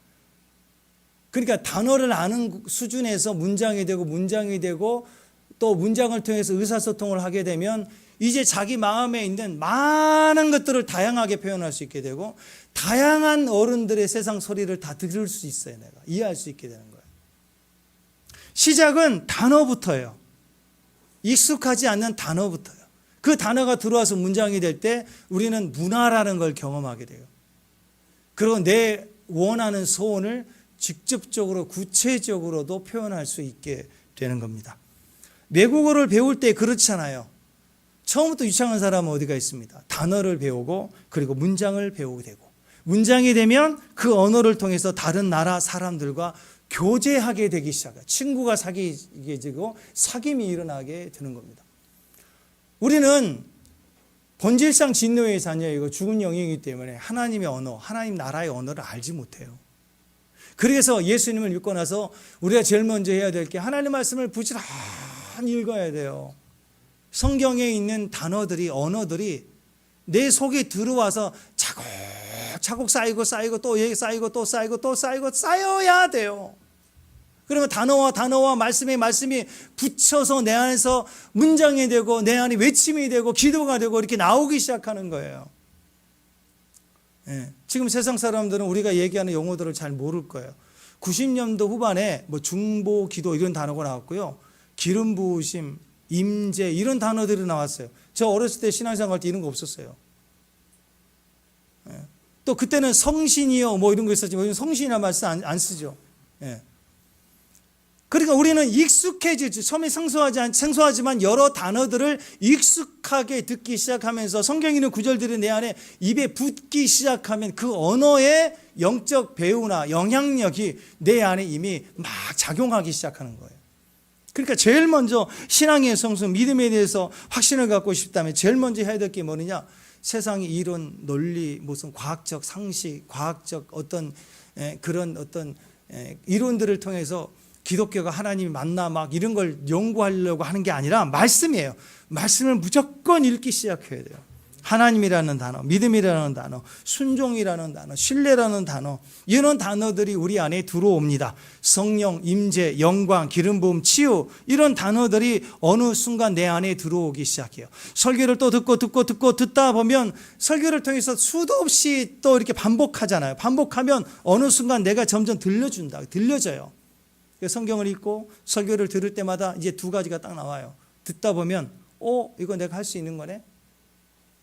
그러니까 단어를 아는 수준에서 문장이 되고 또 문장을 통해서 의사소통을 하게 되면 이제 자기 마음에 있는 많은 것들을 다양하게 표현할 수 있게 되고 다양한 어른들의 세상 소리를 다 들을 수 있어요. 내가 이해할 수 있게 되는 거예요. 시작은 단어부터예요. 익숙하지 않는 단어부터요. 그 단어가 들어와서 문장이 될 때 우리는 문화라는 걸 경험하게 돼요. 그리고 내 원하는 소원을 직접적으로 구체적으로도 표현할 수 있게 되는 겁니다. 외국어를 배울 때 그렇잖아요. 처음부터 유창한 사람은 어디가 있습니다. 단어를 배우고 그리고 문장을 배우게 되고 문장이 되면 그 언어를 통해서 다른 나라 사람들과 교제하게 되기 시작해요. 친구가 사귀게 되고 사귐이 일어나게 되는 겁니다. 우리는 본질상 진노의 자녀이고 죽은 영이기 때문에 하나님의 언어, 하나님 나라의 언어를 알지 못해요. 그래서 예수님을 믿고 나서 우리가 제일 먼저 해야 될 게 하나님 말씀을 부지런히 읽어야 돼요. 성경에 있는 단어들이, 언어들이 내 속에 들어와서 차곡차곡 쌓이고 또 쌓이고 또 쌓이고 또 쌓이고 쌓여야 돼요. 그러면 단어와 말씀이 붙여서 내 안에서 문장이 되고 내 안에 외침이 되고 기도가 되고 이렇게 나오기 시작하는 거예요. 예. 지금 세상 사람들은 우리가 얘기하는 용어들을 잘 모를 거예요. 90년도 후반에 중보 기도 이런 단어가 나왔고요. 기름 부으심, 임재 이런 단어들이 나왔어요. 저 어렸을 때 신앙생활 할 때 이런 거 없었어요. 예. 또 그때는 성신이요 이런 거 있었지만 성신이라는 말씀 안 쓰죠. 예. 그러니까 우리는 익숙해지죠. 처음에 생소하지만 여러 단어들을 익숙하게 듣기 시작하면서 성경에 있는 구절들이 내 안에 입에 붙기 시작하면 그 언어의 영적 배우나 영향력이 내 안에 이미 막 작용하기 시작하는 거예요. 그러니까 제일 먼저 신앙의 성숙, 믿음에 대해서 확신을 갖고 싶다면 제일 먼저 해야 될 게 뭐느냐? 세상의 이론, 논리, 무슨 과학적 상식, 과학적 그런 이론들을 통해서 기독교가 하나님이 맞나 이런 걸 연구하려고 하는 게 아니라 말씀이에요. 말씀을 무조건 읽기 시작해야 돼요. 하나님이라는 단어, 믿음이라는 단어, 순종이라는 단어, 신뢰라는 단어 이런 단어들이 우리 안에 들어옵니다. 성령, 임재, 영광, 기름 부음, 치유 이런 단어들이 어느 순간 내 안에 들어오기 시작해요. 설교를 또 듣다 보면 설교를 통해서 수도 없이 또 이렇게 반복하잖아요. 반복하면 어느 순간 내가 점점 들려져요. 성경을 읽고 설교를 들을 때마다 이제 두 가지가 딱 나와요. 듣다 보면 이거 내가 할 수 있는 거네.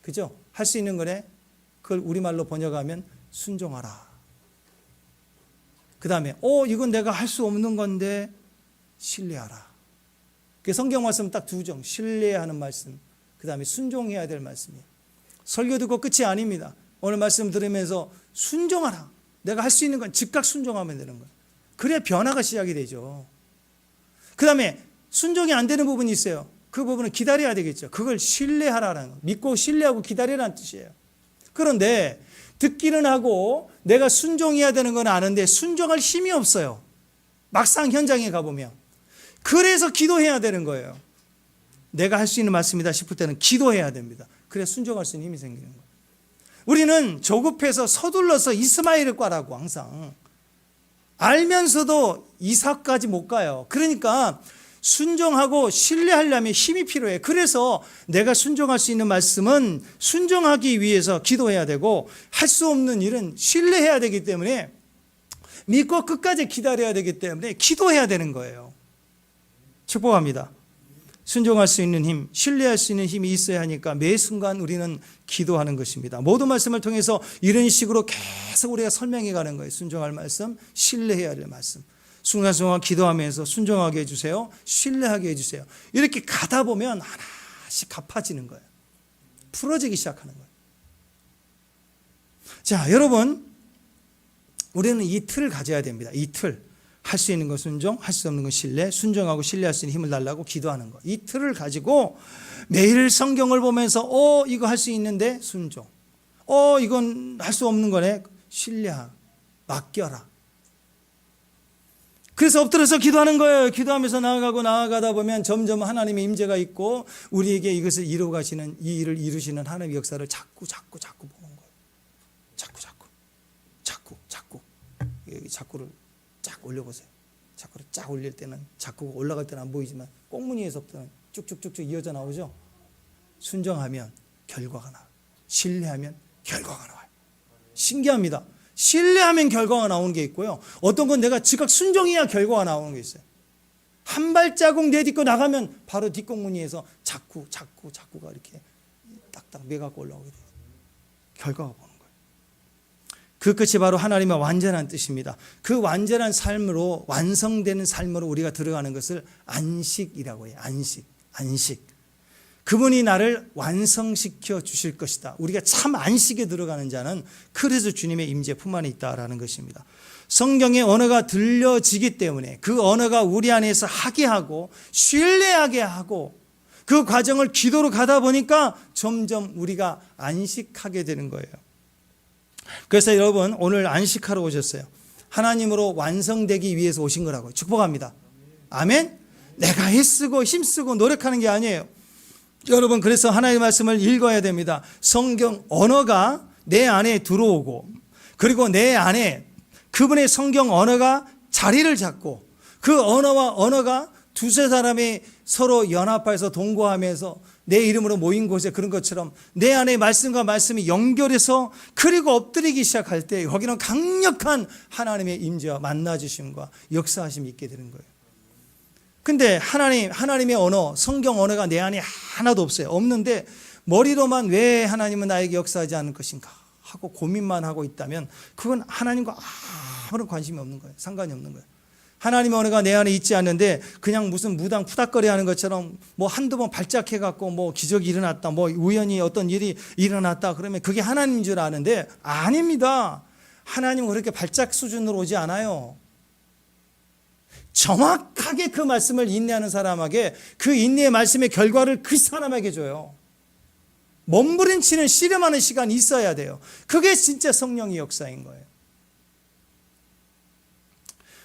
그죠? 할 수 있는 거네. 그걸 우리말로 번역하면 순종하라. 그 다음에 이건 내가 할 수 없는 건데 신뢰하라. 성경 말씀은 딱 두 종. 신뢰하는 말씀. 그 다음에 순종해야 될 말씀이에요. 설교 듣고 끝이 아닙니다. 오늘 말씀 들으면서 순종하라. 내가 할 수 있는 건 즉각 순종하면 되는 거예요. 그래야 변화가 시작이 되죠. 그 다음에 순종이 안 되는 부분이 있어요. 그 부분은 기다려야 되겠죠. 그걸 신뢰하라는 거. 믿고 신뢰하고 기다리라는 뜻이에요. 그런데 듣기는 하고 내가 순종해야 되는 건 아는데 순종할 힘이 없어요. 막상 현장에 가보면. 그래서 기도해야 되는 거예요. 내가 할 수 있는 말씀이다 싶을 때는 기도해야 됩니다. 그래야 순종할 수 있는 힘이 생기는 거예요. 우리는 조급해서 서둘러서 이스마엘을 꽈라고 항상 알면서도 이삭까지 못 가요. 그러니까 순종하고 신뢰하려면 힘이 필요해. 그래서 내가 순종할 수 있는 말씀은 순종하기 위해서 기도해야 되고, 할 수 없는 일은 신뢰해야 되기 때문에, 믿고 끝까지 기다려야 되기 때문에 기도해야 되는 거예요. 축복합니다. 순종할 수 있는 힘, 신뢰할 수 있는 힘이 있어야 하니까 매 순간 우리는 기도하는 것입니다. 모든 말씀을 통해서 이런 식으로 계속 우리가 설명해 가는 거예요. 순종할 말씀, 신뢰해야 될 말씀. 순간순간 기도하면서 순종하게 해주세요. 신뢰하게 해주세요. 이렇게 가다 보면 하나씩 갚아지는 거예요. 풀어지기 시작하는 거예요. 자, 여러분, 우리는 이 틀을 가져야 됩니다. 이 틀. 할 수 있는 건 순종, 할 수 없는 건 신뢰, 순종하고 신뢰할 수 있는 힘을 달라고 기도하는 거. 이 틀을 가지고 매일 성경을 보면서 이거 할 수 있는데 순종. 이건 할 수 없는 거네. 신뢰하. 맡겨라. 그래서 엎드려서 기도하는 거예요. 기도하면서 나아가다 보면 점점 하나님의 임재가 있고 우리에게 이것을 이루어 가시는, 이 일을 이루시는 하나님의 역사를 자꾸 보는 거예요. 자꾸를 쫙 올려보세요. 자꾸를 쫙 올릴 때는, 자꾸 올라갈 때는 안 보이지만 꽁무니에서부터는 쭉쭉쭉쭉 이어져 나오죠. 순종하면 결과가 나와요. 신뢰하면 결과가 나와요. 신기합니다. 신뢰하면 결과가 나오는 게 있고요. 어떤 건 내가 즉각 순종해야 결과가 나오는 게 있어요. 한 발자국 내딛고 나가면 바로 뒷꽁무니에서 자꾸가 이렇게 딱딱 매갖고 올라오게 돼요. 결과가 보는 거예요. 그 끝이 바로 하나님의 완전한 뜻입니다. 그 완전한 삶으로, 완성되는 삶으로 우리가 들어가는 것을 안식이라고 해요. 안식. 그분이 나를 완성시켜 주실 것이다. 우리가 참 안식에 들어가는 자는 그래서 주님의 임재 품 안에 있다라는 것입니다. 성경의 언어가 들려지기 때문에 그 언어가 우리 안에서 하게 하고 신뢰하게 하고, 그 과정을 기도로 가다 보니까 점점 우리가 안식하게 되는 거예요. 그래서 여러분, 오늘 안식하러 오셨어요. 하나님으로 완성되기 위해서 오신 거라고요. 축복합니다. 아멘. 내가 애쓰고 힘쓰고 노력하는 게 아니에요. 여러분, 그래서 하나님의 말씀을 읽어야 됩니다. 성경 언어가 내 안에 들어오고, 그리고 내 안에 그분의 성경 언어가 자리를 잡고, 그 언어와 언어가 두세 사람이 서로 연합해서 동거하면서 내 이름으로 모인 곳에, 그런 것처럼 내 안에 말씀과 말씀이 연결해서 그리고 엎드리기 시작할 때 거기는 강력한 하나님의 임재와 만나주심과 역사하심이 있게 되는 거예요. 근데 하나님의 언어, 성경 언어가 내 안에 하나도 없어요. 없는데 머리로만 왜 하나님은 나에게 역사하지 않을 것인가 하고 고민만 하고 있다면 그건 하나님과 아무런 관심이 없는 거예요. 상관이 없는 거예요. 하나님의 언어가 내 안에 있지 않는데 그냥 무슨 무당 푸닥거리 하는 것처럼 뭐 한두 번 발작해갖고 뭐 기적이 일어났다, 뭐 우연히 어떤 일이 일어났다 그러면 그게 하나님인 줄 아는데 아닙니다. 하나님은 그렇게 발작 수준으로 오지 않아요. 정확하게 그 말씀을 인내하는 사람에게 그 인내의 말씀의 결과를 그 사람에게 줘요. 몸부림치는 씨름하는 시간이 있어야 돼요. 그게 진짜 성령의 역사인 거예요.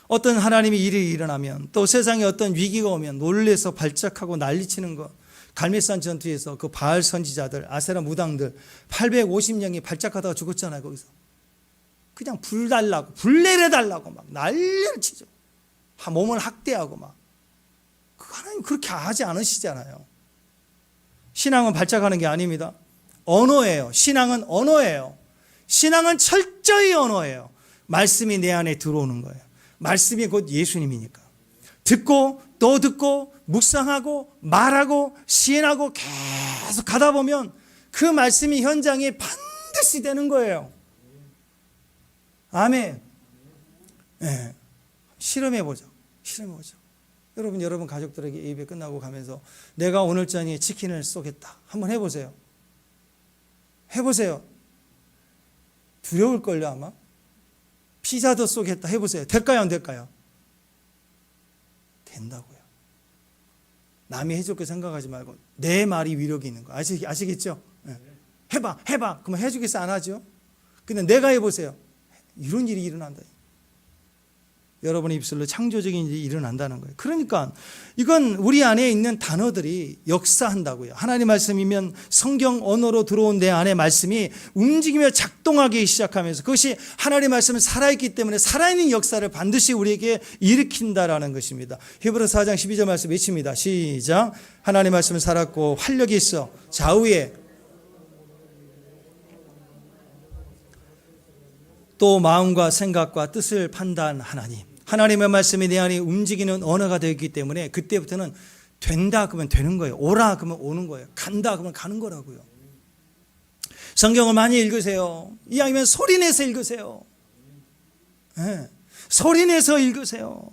어떤 하나님의 일이 일어나면, 또 세상에 어떤 위기가 오면 놀래서 발작하고 난리치는 것, 갈멜산 전투에서 그 바알 선지자들, 아세라 무당들 850명이 발작하다가 죽었잖아요. 거기서 그냥 불 내려달라고 막 난리를 치죠. 몸을 학대하고 막. 하나님 그렇게 하지 않으시잖아요. 신앙은 발작하는 게 아닙니다. 언어예요. 신앙은 언어예요. 신앙은 철저히 언어예요. 말씀이 내 안에 들어오는 거예요. 말씀이 곧 예수님이니까. 듣고 또 듣고 묵상하고 말하고 시인하고 계속 가다 보면 그 말씀이 현장에 반드시 되는 거예요. 아멘. 네. 실험해보죠. 여러분 가족들에게 예배 끝나고 가면서 내가 오늘 저녁에 치킨을 쏘겠다. 한번 해보세요. 두려울걸요 아마. 피자도 쏘겠다. 해보세요. 될까요 안 될까요? 된다고요. 남이 해줄 거 생각하지 말고 내 말이 위력이 있는 거 아시겠죠? 네. 해봐. 그러면 해주겠어 안 하죠? 근데 내가 해보세요. 이런 일이 일어난다. 여러분의 입술로 창조적인 일이 일어난다는 거예요. 그러니까 이건 우리 안에 있는 단어들이 역사한다고요. 하나님 말씀이면 성경 언어로 들어온 내 안에 말씀이 움직이며 작동하기 시작하면서 그것이 하나님 말씀은 살아있기 때문에 살아있는 역사를 반드시 우리에게 일으킨다라는 것입니다. 히브리서 4장 12절 말씀 외칩니다. 시작. 하나님 말씀은 살았고 활력이 있어 좌우에 또 마음과 생각과 뜻을 판단하나니 하나님의 말씀이 내 안에 움직이는 언어가 되었기 때문에 그때부터는 된다 그러면 되는 거예요. 오라 그러면 오는 거예요. 간다 그러면 가는 거라고요. 성경을 많이 읽으세요. 이왕이면 소리내서 읽으세요. 네. 소리내서 읽으세요.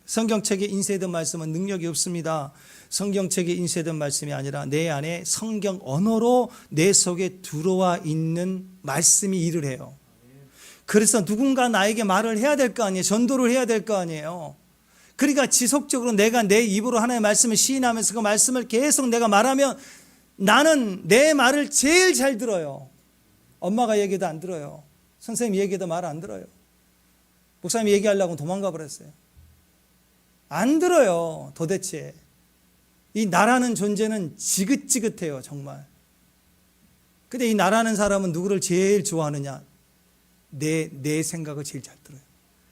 성경책에 인쇄된 말씀은 능력이 없습니다. 성경책에 인쇄된 말씀이 아니라 내 안에 성경 언어로 내 속에 들어와 있는 말씀이 일을 해요. 그래서 누군가 나에게 말을 해야 될 거 아니에요. 전도를 해야 될 거 아니에요. 그러니까 지속적으로 내가 내 입으로 하나님의 말씀을 시인하면서 그 말씀을 계속 내가 말하면 나는 내 말을 제일 잘 들어요. 엄마가 얘기해도 안 들어요. 선생님 얘기해도 말 안 들어요. 목사님 얘기하려고 도망가 버렸어요. 안 들어요. 도대체 이 나라는 존재는 지긋지긋해요. 정말. 근데 이 나라는 사람은 누구를 제일 좋아하느냐? 내 생각을 제일 잘 들어요.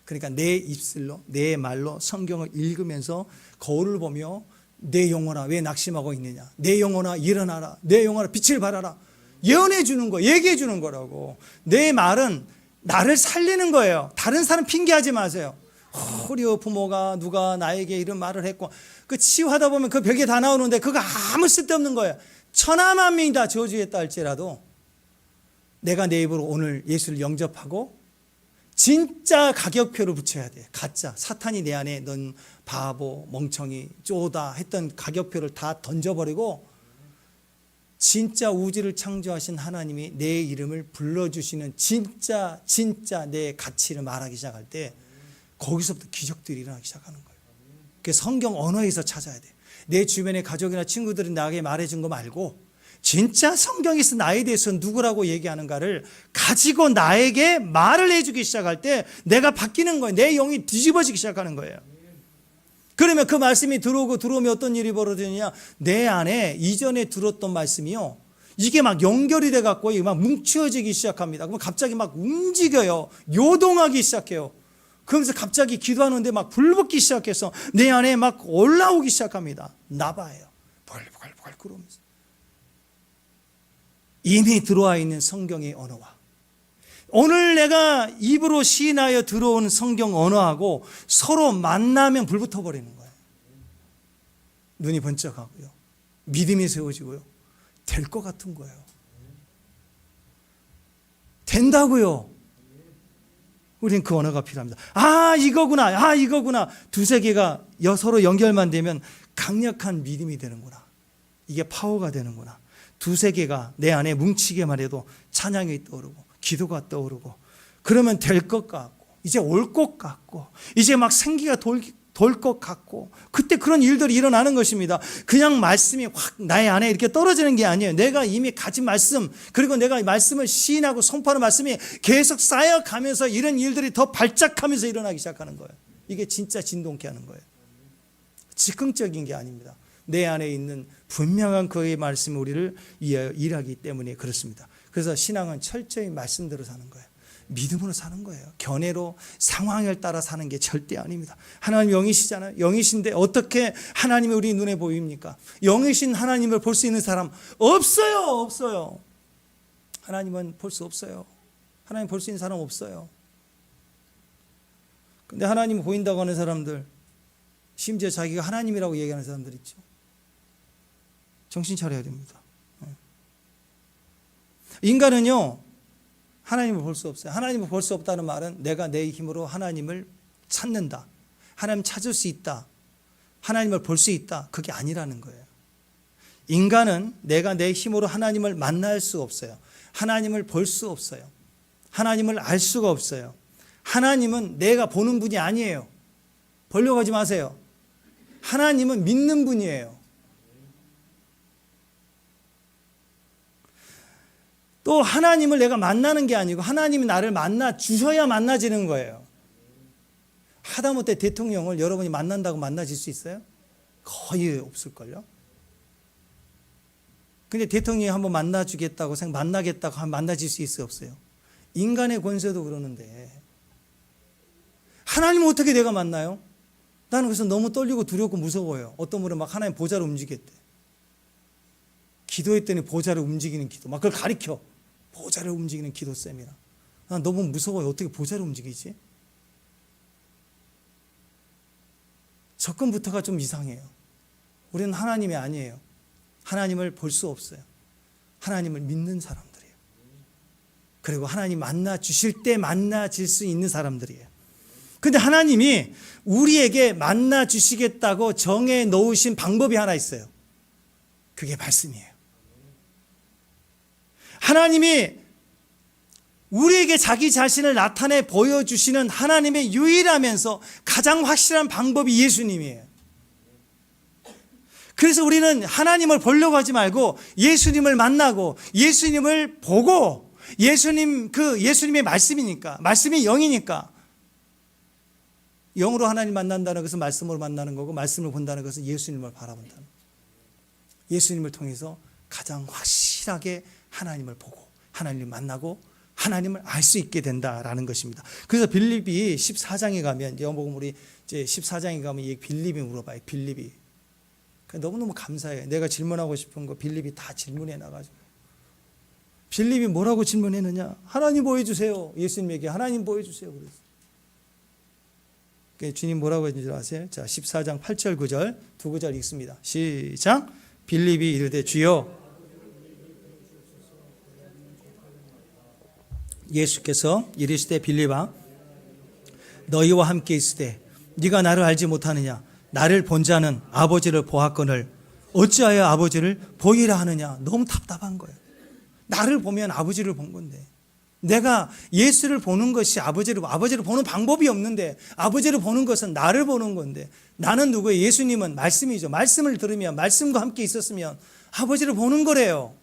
그러니까 내 입술로 내 말로 성경을 읽으면서 거울을 보며 내 영혼아 왜 낙심하고 있느냐, 내 영혼아 일어나라, 내 영혼아 빛을 발하라, 예언해 주는 거, 얘기해 주는 거라고. 내 말은 나를 살리는 거예요. 다른 사람 핑계하지 마세요. 우리 부모가 누가 나에게 이런 말을 했고, 그 치유하다 보면 그 벽에 다 나오는데 그거 아무 쓸데없는 거예요. 천하만 명이 다 저주했다 할지라도 내가 내 입으로 오늘 예수를 영접하고 진짜 가격표를 붙여야 돼. 가짜 사탄이 내 안에 넌 바보 멍청이 쪼다 했던 가격표를 다 던져버리고 진짜 우주를 창조하신 하나님이 내 이름을 불러주시는 진짜 내 가치를 말하기 시작할 때 거기서부터 기적들이 일어나기 시작하는 거예요. 그래서 성경 언어에서 찾아야 돼. 내 주변의 가족이나 친구들이 나에게 말해준 거 말고 진짜 성경에서 나에 대해서 누구라고 얘기하는가를 가지고 나에게 말을 해주기 시작할 때 내가 바뀌는 거예요. 내 영이 뒤집어지기 시작하는 거예요. 그러면 그 말씀이 들어오면 어떤 일이 벌어지느냐, 내 안에 이전에 들었던 말씀이요, 이게 막 연결이 돼 갖고 막 뭉쳐지기 시작합니다. 그러면 갑자기 막 움직여요. 요동하기 시작해요. 그러면서 갑자기 기도하는데 막 불붙기 시작해서 내 안에 막 올라오기 시작합니다. 나바예요. 벌벌벌 끓으면서 이미 들어와 있는 성경의 언어와 오늘 내가 입으로 시인하여 들어온 성경 언어하고 서로 만나면 불붙어 버리는 거예요. 눈이 번쩍하고요, 믿음이 세워지고요, 될 것 같은 거예요. 된다고요. 우린 그 언어가 필요합니다. 이거구나. 두세 개가 서로 연결만 되면 강력한 믿음이 되는구나. 이게 파워가 되는구나. 두세 개가 내 안에 뭉치게만 해도 찬양이 떠오르고 기도가 떠오르고 그러면 될 것 같고 이제 올 것 같고 이제 막 생기가 돌 것 같고 그때 그런 일들이 일어나는 것입니다. 그냥 말씀이 확 나의 안에 이렇게 떨어지는 게 아니에요. 내가 이미 가진 말씀, 그리고 내가 말씀을 시인하고 선포하는 말씀이 계속 쌓여가면서 이런 일들이 더 발작하면서 일어나기 시작하는 거예요. 이게 진짜 진동케 하는 거예요. 즉흥적인 게 아닙니다. 내 안에 있는 분명한 그의 말씀이 우리를 위하여 일하기 때문에 그렇습니다. 그래서 신앙은 철저히 말씀대로 사는 거예요. 믿음으로 사는 거예요. 견해로 상황을 따라 사는 게 절대 아닙니다. 하나님 영이시잖아요. 영이신데 어떻게 하나님이 우리 눈에 보입니까? 영이신 하나님을 볼 수 있는 사람 없어요. 하나님은 볼 수 없어요. 하나님 볼 수 있는 사람 없어요. 근데 하나님 보인다고 하는 사람들, 심지어 자기가 하나님이라고 얘기하는 사람들 있죠. 정신 차려야 됩니다. 인간은요, 하나님을 볼 수 없어요. 하나님을 볼 수 없다는 말은 내가 내 힘으로 하나님을 찾는다, 하나님 찾을 수 있다, 하나님을 볼 수 있다, 그게 아니라는 거예요. 인간은 내가 내 힘으로 하나님을 만날 수 없어요. 하나님을 볼 수 없어요. 하나님을 알 수가 없어요. 하나님은 내가 보는 분이 아니에요. 보려고 하지 마세요. 하나님은 믿는 분이에요. 또 하나님을 내가 만나는 게 아니고 하나님이 나를 만나 주셔야 만나지는 거예요. 하다못해 대통령을 여러분이 만난다고 만나질 수 있어요? 거의 없을걸요. 근데 대통령이 한번 만나주겠다고 만나겠다고 하면 만나질 수 있어요, 없어요? 인간의 권세도 그러는데 하나님은 어떻게 내가 만나요? 나는 그래서 너무 떨리고 두렵고 무서워요. 어떤 분은 막 하나님 보좌를 움직였대. 기도했더니 보좌를 움직이는 기도. 막 그걸 가리켜. 보좌를 움직이는 기도쌤이라. 난 너무 무서워요. 어떻게 보좌를 움직이지? 접근부터가 좀 이상해요. 우리는 하나님이 아니에요. 하나님을 볼 수 없어요. 하나님을 믿는 사람들이에요. 그리고 하나님 만나 주실 때 만나질 수 있는 사람들이에요. 근데 하나님이 우리에게 만나 주시겠다고 정해 놓으신 방법이 하나 있어요. 그게 말씀이에요. 하나님이 우리에게 자기 자신을 나타내 보여주시는 하나님의 유일하면서 가장 확실한 방법이 예수님이에요. 그래서 우리는 하나님을 보려고 하지 말고 예수님을 만나고 예수님을 보고 예수님의 말씀이니까, 말씀이 영이니까, 영으로 하나님 만난다는 것은 말씀으로 만나는 거고, 말씀을 본다는 것은 예수님을 바라본다는 거예요. 예수님을 통해서 가장 확실하게 하나님을 보고 하나님을 만나고 하나님을 알 수 있게 된다라는 것입니다. 그래서 빌립이 14장에 가면, 요한복음 우리 이제 14장에 가면 이 빌립이 물어봐요. 빌립이 너무너무 감사해요. 내가 질문하고 싶은 거 빌립이 다 질문해 놔가지고. 빌립이 뭐라고 질문했느냐? 하나님 보여주세요. 예수님에게 하나님 보여주세요. 그랬어요. 주님 뭐라고 했는지 아세요? 자, 14장 8절 9절 두 구절 읽습니다. 시작. 빌립이 이르되 주여, 예수께서 이르시되 빌립아, 너희와 함께 있으되 네가 나를 알지 못하느냐? 나를 본 자는 아버지를 보았거늘 어찌하여 아버지를 보이라 하느냐? 너무 답답한 거예요. 나를 보면 아버지를 본 건데, 내가 예수를 보는 것이 아버지를 보는 방법이 없는데, 아버지를 보는 것은 나를 보는 건데, 나는 누구예요? 예수님은 말씀이죠. 말씀을 들으면, 말씀과 함께 있었으면 아버지를 보는 거래요.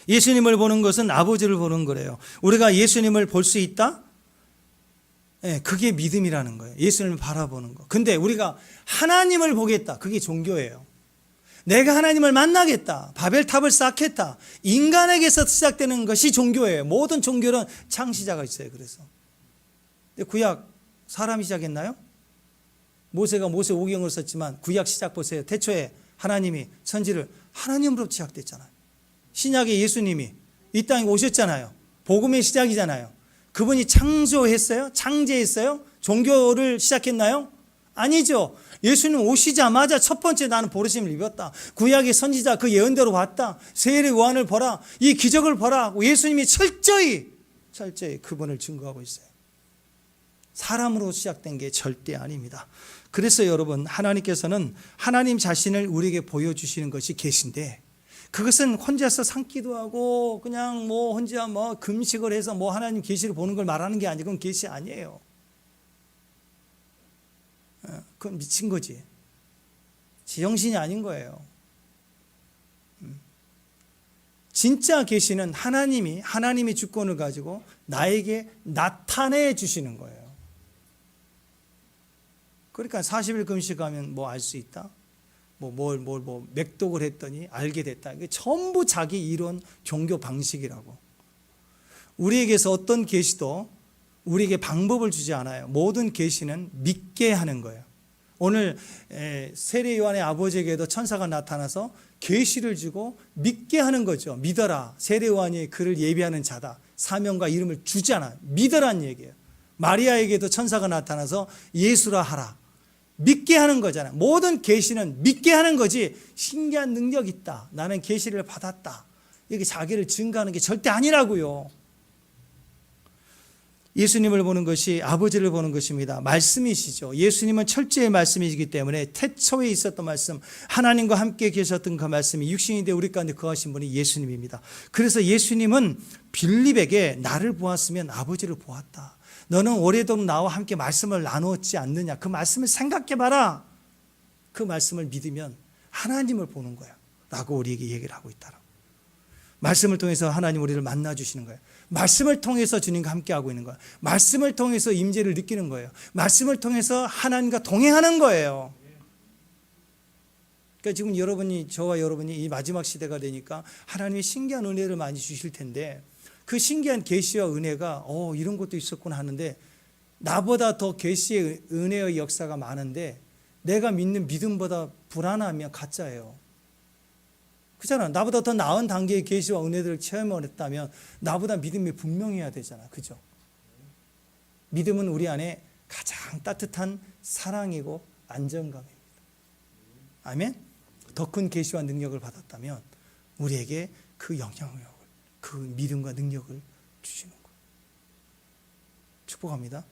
예수님을 보는 것은 아버지를 보는 거래요. 우리가 예수님을 볼 수 있다? 네, 그게 믿음이라는 거예요. 예수님을 바라보는 거. 근데 우리가 하나님을 보겠다. 그게 종교예요. 내가 하나님을 만나겠다. 바벨탑을 쌓겠다. 인간에게서 시작되는 것이 종교예요. 모든 종교는 창시자가 있어요. 그래서. 근데 구약 사람이 시작했나요? 모세가 모세 오경을 썼지만 구약 시작 보세요. 태초에 하나님이 천지를 하나님으로 시작됐잖아요. 신약의 예수님이 이 땅에 오셨잖아요. 복음의 시작이잖아요. 그분이 창조했어요? 창제했어요? 종교를 시작했나요? 아니죠. 예수님 오시자마자 첫 번째 나는 보르심을 입었다. 구약의 선지자 그 예언대로 봤다. 세례 요한을 보라. 이 기적을 보라 하고 예수님이 철저히 그분을 증거하고 있어요. 사람으로 시작된 게 절대 아닙니다. 그래서 여러분, 하나님께서는 하나님 자신을 우리에게 보여주시는 것이 계신데, 그것은 혼자서 상기도 하고 그냥 혼자 금식을 해서 하나님 계시를 보는 걸 말하는 게 아니고, 그건 계시 아니에요. 그건 미친 거지. 제정신이 아닌 거예요. 진짜 계시는 하나님이 주권을 가지고 나에게 나타내 주시는 거예요. 그러니까 40일 금식하면 알 수 있다? 맥독을 했더니 알게 됐다. 이게 전부 자기 이론, 종교 방식이라고. 우리에게서 어떤 계시도 우리에게 방법을 주지 않아요. 모든 계시는 믿게 하는 거예요. 오늘 세례 요한의 아버지에게도 천사가 나타나서 계시를 주고 믿게 하는 거죠. 믿어라. 세례 요한이 그를 예비하는 자다. 사명과 이름을 주잖아요. 믿으라는 얘기예요. 마리아에게도 천사가 나타나서 예수라 하라. 믿게 하는 거잖아요. 모든 계시는 믿게 하는 거지, 신기한 능력이 있다, 나는 계시를 받았다, 이렇게 자기를 증거하는 게 절대 아니라고요. 예수님을 보는 것이 아버지를 보는 것입니다. 말씀이시죠. 예수님은 철저히 말씀이시기 때문에 태초에 있었던 말씀, 하나님과 함께 계셨던 그 말씀이 육신이 되어 우리 가운데 거하신 분이 예수님입니다. 그래서 예수님은 빌립에게 나를 보았으면 아버지를 보았다. 너는 오래도록 나와 함께 말씀을 나누었지 않느냐. 그 말씀을 생각해봐라. 그 말씀을 믿으면 하나님을 보는 거야 라고 우리에게 얘기를 하고 있다라고. 말씀을 통해서 하나님 우리를 만나주시는 거예요. 말씀을 통해서 주님과 함께하고 있는 거예요. 말씀을 통해서 임재를 느끼는 거예요. 말씀을 통해서 하나님과 동행하는 거예요. 그러니까 지금 여러분이, 저와 여러분이 이 마지막 시대가 되니까 하나님이 신기한 은혜를 많이 주실 텐데, 그 신기한 계시와 은혜가 이런 것도 있었구나 하는데, 나보다 더 계시의 은혜의 역사가 많은데 내가 믿는 믿음보다 불안하면 가짜예요. 그렇잖아. 나보다 더 나은 단계의 계시와 은혜들을 체험을 했다면 나보다 믿음이 분명해야 되잖아. 그죠? 믿음은 우리 안에 가장 따뜻한 사랑이고 안정감입니다. 아멘? 더 큰 계시와 능력을 받았다면 우리에게 그 영향력을, 그 믿음과 능력을 주시는 거예요. 축복합니다.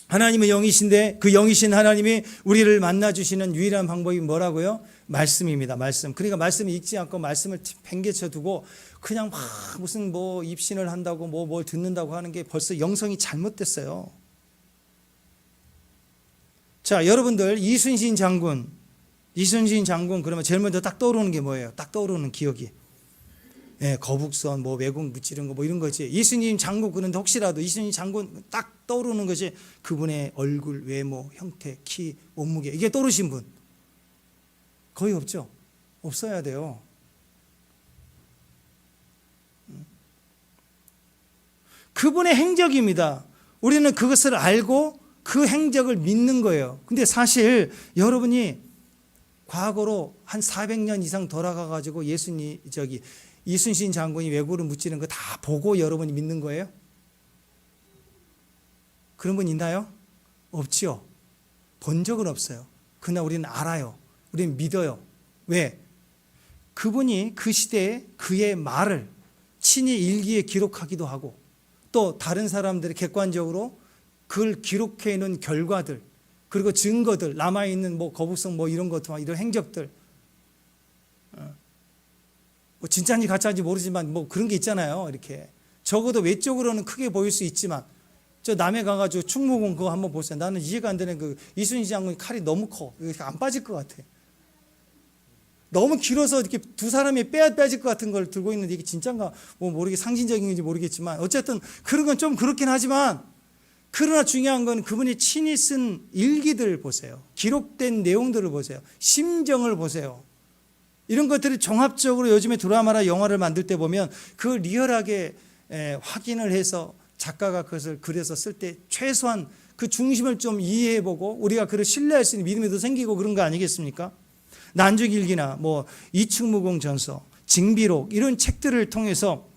하나님은 영이신데 그 영이신 하나님이 우리를 만나주시는 유일한 방법이 뭐라고요? 말씀입니다. 말씀. 그러니까 말씀을 읽지 않고 말씀을 팽개쳐 두고 그냥 막 무슨 뭐 입신을 한다고 뭘 듣는다고 하는 게 벌써 영성이 잘못됐어요. 자, 여러분들 이순신 장군 그러면 제일 먼저 딱 떠오르는 게 뭐예요? 딱 떠오르는 기억이. 거북선, 외국 무찌른 거 이런 거지. 이순신 장군, 그런데 혹시라도 이순신 장군 딱 떠오르는 것이 그분의 얼굴, 외모, 형태, 키, 몸무게, 이게 떠오르신 분 거의 없죠. 없어야 돼요. 그분의 행적입니다. 우리는 그것을 알고 그 행적을 믿는 거예요. 근데 사실 여러분이 과거로 한 400년 이상 돌아가 가지고 이순신 장군이 외구를 무찌른 거 다 보고 여러분이 믿는 거예요? 그런 분 있나요? 없지요. 본 적은 없어요. 그러나 우리는 알아요. 우리는 믿어요. 왜? 그분이 그 시대에 그의 말을 친히 일기에 기록하기도 하고 또 다른 사람들이 객관적으로 그걸 기록해 놓은 결과들 그리고 증거들, 남아있는 거북성 이런 것들, 이런 행적들, 진짜인지 가짜인지 모르지만 그런 게 있잖아요. 이렇게 적어도 외적으로는 크게 보일 수 있지만 저 남해 가가지고 충무공 그거 한번 보세요. 나는 이해가 안 되는 그 이순신 장군이 칼이 너무 커. 안 빠질 것 같아. 너무 길어서 이렇게 두 사람이 빼질 것 같은 걸 들고 있는데 이게 진짜인가 상징적인지 모르겠지만 어쨌든 그런 건 좀 그렇긴 하지만 그러나 중요한 건 그분이 친히 쓴 일기들 보세요. 기록된 내용들을 보세요. 심정을 보세요. 이런 것들이 종합적으로 요즘에 드라마나 영화를 만들 때 보면 그 리얼하게 확인을 해서 작가가 그것을 그려서 쓸 때 최소한 그 중심을 좀 이해해보고 우리가 그를 신뢰할 수 있는 믿음이 더 생기고 그런 거 아니겠습니까? 난주일기나 이충무공 전서, 징비록 이런 책들을 통해서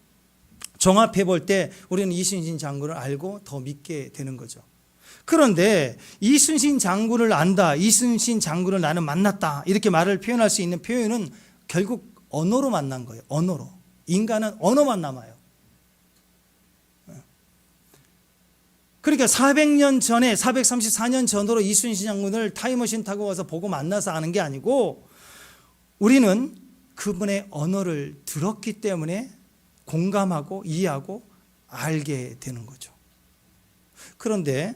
종합해 볼 때 우리는 이순신 장군을 알고 더 믿게 되는 거죠. 그런데 이순신 장군을 안다, 이순신 장군을 나는 만났다 이렇게 말을 표현할 수 있는 표현은 결국 언어로 만난 거예요. 언어로. 인간은 언어만 남아요. 그러니까 400년 전에 434년 전으로 이순신 장군을 타임머신 타고 와서 보고 만나서 아는 게 아니고 우리는 그분의 언어를 들었기 때문에 공감하고 이해하고 알게 되는 거죠. 그런데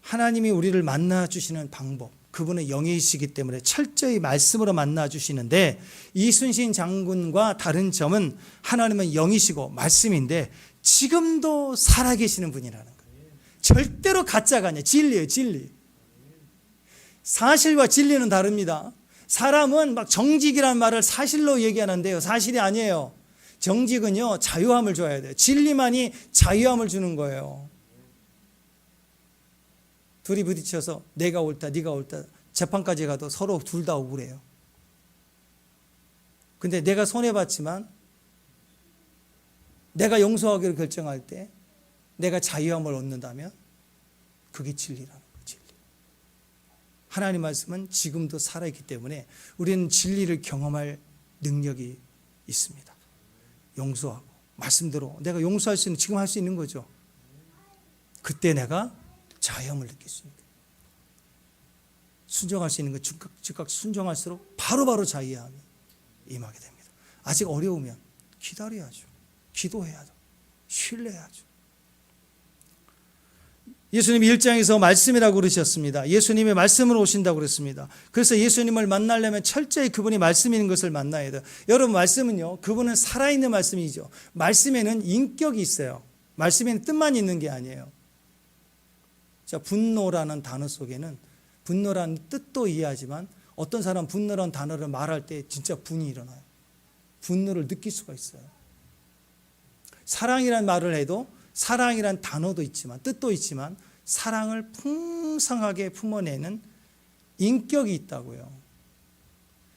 하나님이 우리를 만나주시는 방법, 그분의 영이시기 때문에 철저히 말씀으로 만나주시는데 이순신 장군과 다른 점은 하나님은 영이시고 말씀인데 지금도 살아계시는 분이라는 거예요. 절대로 가짜가 아니에요. 진리예요. 진리. 사실과 진리는 다릅니다. 사람은 정직이라는 말을 사실로 얘기하는데요. 사실이 아니에요. 정직은요, 자유함을 줘야 돼요. 진리만이 자유함을 주는 거예요. 둘이 부딪혀서 내가 옳다, 네가 옳다 재판까지 가도 서로 둘 다 억울해요. 근데 내가 손해봤지만 내가 용서하기로 결정할 때 내가 자유함을 얻는다면 그게 진리라는 거예요. 진리. 하나님 말씀은 지금도 살아있기 때문에 우리는 진리를 경험할 능력이 있습니다. 용서하고 말씀대로 내가 용서할 수 있는 지금 할 수 있는 거죠. 그때 내가 자유함을 느낄 수 있는 거예요. 순종할 수 있는 거 즉각 순종할수록 바로바로 자유함이 임하게 됩니다. 아직 어려우면 기다려야죠. 기도해야죠. 신뢰해야죠. 예수님이 1장에서 말씀이라고 그러셨습니다. 예수님이 말씀으로 오신다고 그랬습니다. 그래서 예수님을 만나려면 철저히 그분이 말씀인 것을 만나야 돼요. 여러분, 말씀은요, 그분은 살아있는 말씀이죠. 말씀에는 인격이 있어요. 말씀에는 뜻만 있는 게 아니에요. 자, 분노라는 단어 속에는 분노라는 뜻도 이해하지만 어떤 사람 분노라는 단어를 말할 때 진짜 분이 일어나요. 분노를 느낄 수가 있어요. 사랑이라는 말을 해도 사랑이란 단어도 있지만 뜻도 있지만 사랑을 풍성하게 품어내는 인격이 있다고요.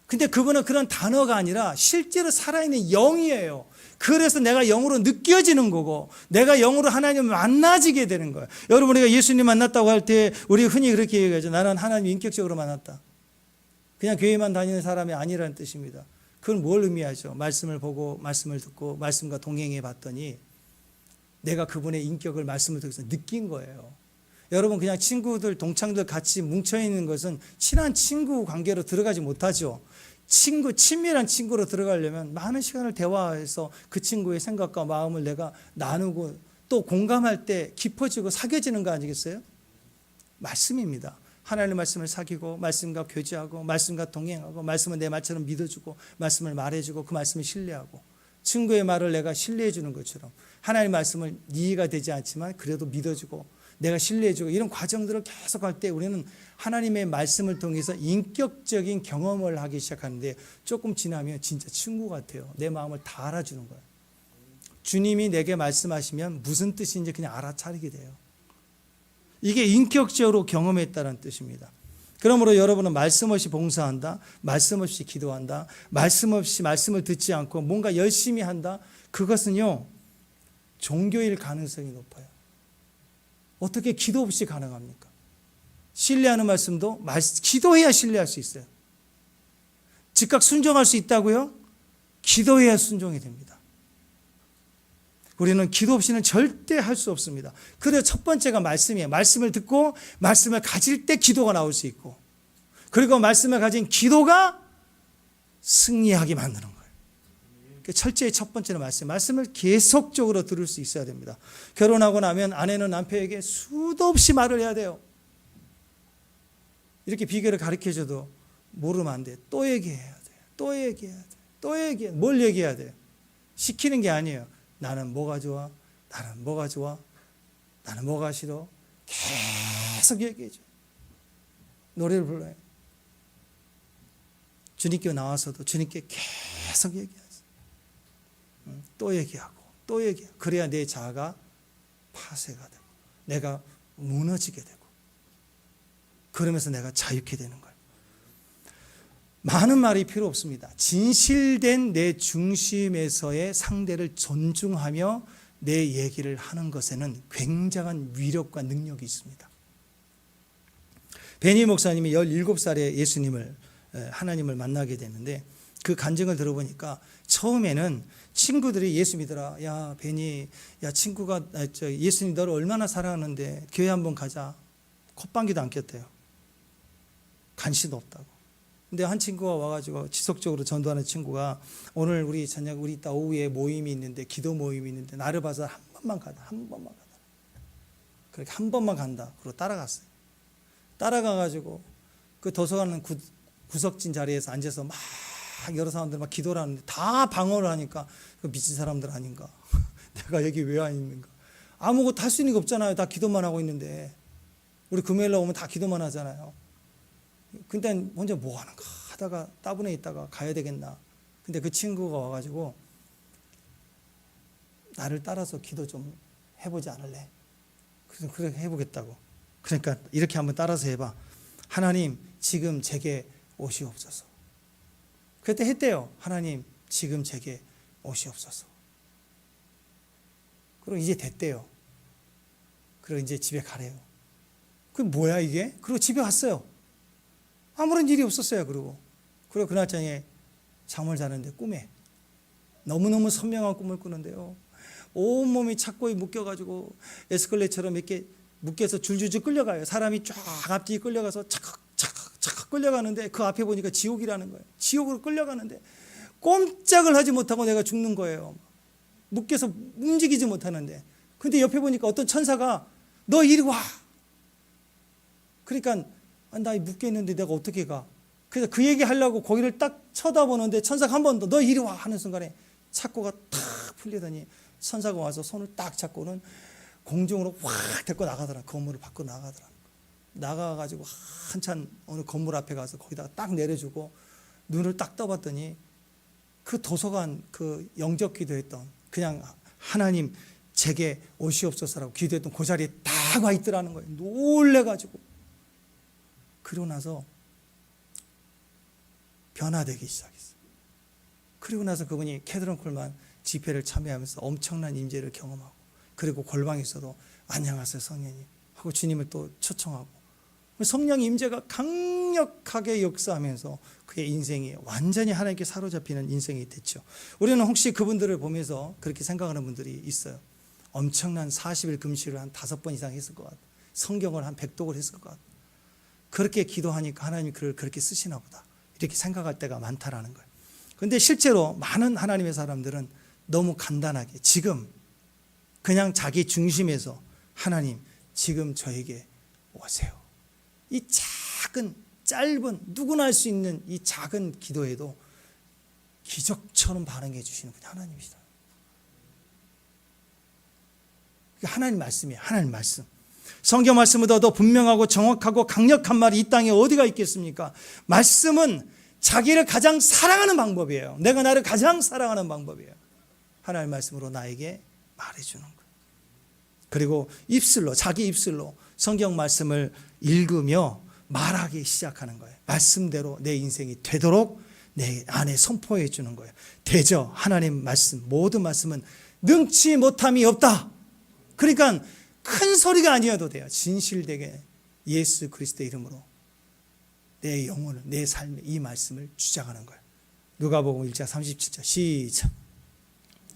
근데 그분은 그런 단어가 아니라 실제로 살아있는 영이에요. 그래서 내가 영으로 느껴지는 거고 내가 영으로 하나님을 만나지게 되는 거예요. 여러분, 우리가 예수님 만났다고 할 때 우리 흔히 그렇게 얘기하죠. 나는 하나님 인격적으로 만났다. 그냥 교회만 다니는 사람이 아니라는 뜻입니다. 그건 뭘 의미하죠? 말씀을 보고 말씀을 듣고 말씀과 동행해 봤더니 내가 그분의 인격을 말씀을 통해서 느낀 거예요. 여러분, 그냥 친구들, 동창들 같이 뭉쳐있는 것은 친한 친구 관계로 들어가지 못하죠. 친밀한 친구로 들어가려면 많은 시간을 대화해서 그 친구의 생각과 마음을 내가 나누고 또 공감할 때 깊어지고 사귀어지는 거 아니겠어요? 말씀입니다. 하나님의 말씀을 사귀고 말씀과 교제하고 말씀과 동행하고 말씀은 내 말처럼 믿어주고 말씀을 말해주고 그 말씀을 신뢰하고 친구의 말을 내가 신뢰해 주는 것처럼 하나님의 말씀을 이해가 되지 않지만 그래도 믿어주고 내가 신뢰해주고 이런 과정들을 계속할 때 우리는 하나님의 말씀을 통해서 인격적인 경험을 하기 시작하는데 조금 지나면 진짜 친구 같아요. 내 마음을 다 알아주는 거예요. 주님이 내게 말씀하시면 무슨 뜻인지 그냥 알아차리게 돼요. 이게 인격적으로 경험했다는 뜻입니다. 그러므로 여러분은 말씀 없이 봉사한다, 말씀 없이 기도한다, 말씀 없이 말씀을 듣지 않고 뭔가 열심히 한다, 그것은요 종교일 가능성이 높아요. 어떻게 기도 없이 가능합니까? 신뢰하는 말씀도 기도해야 신뢰할 수 있어요. 즉각 순종할 수 있다고요? 기도해야 순종이 됩니다. 우리는 기도 없이는 절대 할 수 없습니다. 그래서 첫 번째가 말씀이에요. 말씀을 듣고 말씀을 가질 때 기도가 나올 수 있고 그리고 말씀을 가진 기도가 승리하게 만드는 거예요. 철저히 첫 번째는 말씀을 계속적으로 들을 수 있어야 됩니다. 결혼하고 나면 아내는 남편에게 수도 없이 말을 해야 돼요. 이렇게 비결을 가르쳐줘도 모르면 안 돼요. 또 얘기해야 돼요. 또 얘기해야 돼요. 또 얘기해야 돼요. 뭘 얘기해야 돼요? 시키는 게 아니에요. 나는 뭐가 좋아? 나는 뭐가 좋아? 나는 뭐가 싫어? 계속 얘기해줘. 노래를 불러요. 주님께 나와서도 주님께 계속 얘기하죠. 또 얘기하고 또 얘기하고 그래야 내 자아가 파쇄가 되고 내가 무너지게 되고 그러면서 내가 자유케 되는 거예요. 많은 말이 필요 없습니다. 진실된 내 중심에서의 상대를 존중하며 내 얘기를 하는 것에는 굉장한 위력과 능력이 있습니다. 베니 목사님이 17살에 예수님을 하나님을 만나게 되는데 그 간증을 들어보니까 처음에는 친구들이 예수 믿어라. 야 베니, 야 친구가 예수님 너를 얼마나 사랑하는데 교회 한번 가자. 콧방귀도 안 꼈대요. 간시도 없다고. 근데 한 친구가 와가지고 지속적으로 전도하는 친구가 오늘 우리 저녁 우리 이따 오후에 모임이 있는데 기도 모임이 있는데 나를 봐서 한 번만 가다. 그렇게 한 번만 간다. 그리고 따라갔어요. 따라가가지고 그 도서관 구석진 자리에서 앉아서 막 여러 사람들 막 기도를 하는데 다 방어를 하니까 그 미친 사람들 아닌가. 내가 여기 왜 와 있는가. 아무것도 할 수 있는 게 없잖아요. 다 기도만 하고 있는데. 우리 금요일날 오면 다 기도만 하잖아요. 근데 혼자 뭐 하는가 하다가 따분해 있다가 가야 되겠나. 근데 그 친구가 와가지고 나를 따라서 기도 좀 해보지 않을래? 그래서 그래 해보겠다고. 그러니까 이렇게 한번 따라서 해봐. 하나님 지금 제게 오시옵소서. 그때 했대요. 하나님 지금 제게 오시옵소서. 그리고 이제 됐대요. 그리고 이제 집에 가래요. 그게 뭐야 이게? 그리고 집에 갔어요. 아무런 일이 없었어요. 그리고 그날 저녁에 잠을 자는데 꿈에 너무너무 선명한 꿈을 꾸는데요. 온몸이 착고에 묶여가지고 에스컬레이터처럼 이렇게 묶여서 줄줄줄 끌려가요. 사람이 쫙 앞뒤 끌려가서 착 끌려가는데 그 앞에 보니까 지옥이라는 거예요. 지옥으로 끌려가는데 꼼짝을 하지 못하고 내가 죽는 거예요. 묶여서 움직이지 못하는데. 근데 옆에 보니까 어떤 천사가 너 이리 와. 그러니까 나 묶여 있는데 내가 어떻게 가? 그래서 그 얘기 하려고 거기를 딱 쳐다보는데 천사가 한 번 더 너 이리 와 하는 순간에 착고가 탁 풀리더니 천사가 와서 손을 딱 잡고는 공중으로 확 데리고 나가더라. 건물을 밖으로 나가더라. 나가가지고 한참 어느 건물 앞에 가서 거기다가 딱 내려주고 눈을 딱 떠봤더니 그 도서관 그 영접 기도했던 그냥 하나님 제게 오시옵소서라고 기도했던 그 자리에 딱 와 있더라는 거예요. 놀래가지고. 그러고 나서 변화되기 시작했어요. 그리고 나서 그분이 캐드런 콜만 집회를 참여하면서 엄청난 임재를 경험하고 그리고 골방에서도 안녕하세요 성령님 하고 주님을 또 초청하고 성령의 임재가 강력하게 역사하면서 그의 인생이 완전히 하나님께 사로잡히는 인생이 됐죠. 우리는 혹시 그분들을 보면서 그렇게 생각하는 분들이 있어요. 엄청난 40일 금식을 한 5번 이상 했을 것 같아요. 성경을 한 100독을 했을 것 같아요. 그렇게 기도하니까 하나님이 그를 그렇게 쓰시나 보다 이렇게 생각할 때가 많다라는 거예요. 그런데 실제로 많은 하나님의 사람들은 너무 간단하게 지금 그냥 자기 중심에서 하나님 지금 저에게 오세요. 이 작은 짧은 누구나 할 수 있는 이 작은 기도에도 기적처럼 반응해 주시는 분이 하나님이시다. 하나님 말씀이에요. 하나님 말씀. 성경 말씀보다 더 분명하고 정확하고 강력한 말이 이 땅에 어디가 있겠습니까? 말씀은 자기를 가장 사랑하는 방법이에요. 내가 나를 가장 사랑하는 방법이에요. 하나님 말씀으로 나에게 말해주는 거예요. 그리고 입술로 자기 입술로 성경 말씀을 읽으며 말하기 시작하는 거예요. 말씀대로 내 인생이 되도록 내 안에 선포해 주는 거예요. 되죠. 하나님 말씀 모든 말씀은 능치 못함이 없다. 그러니까 큰 소리가 아니어도 돼요. 진실되게 예수 그리스도의 이름으로 내 영혼을 내 삶에 이 말씀을 주장하는 거예요. 누가복음 1장 37절 시작.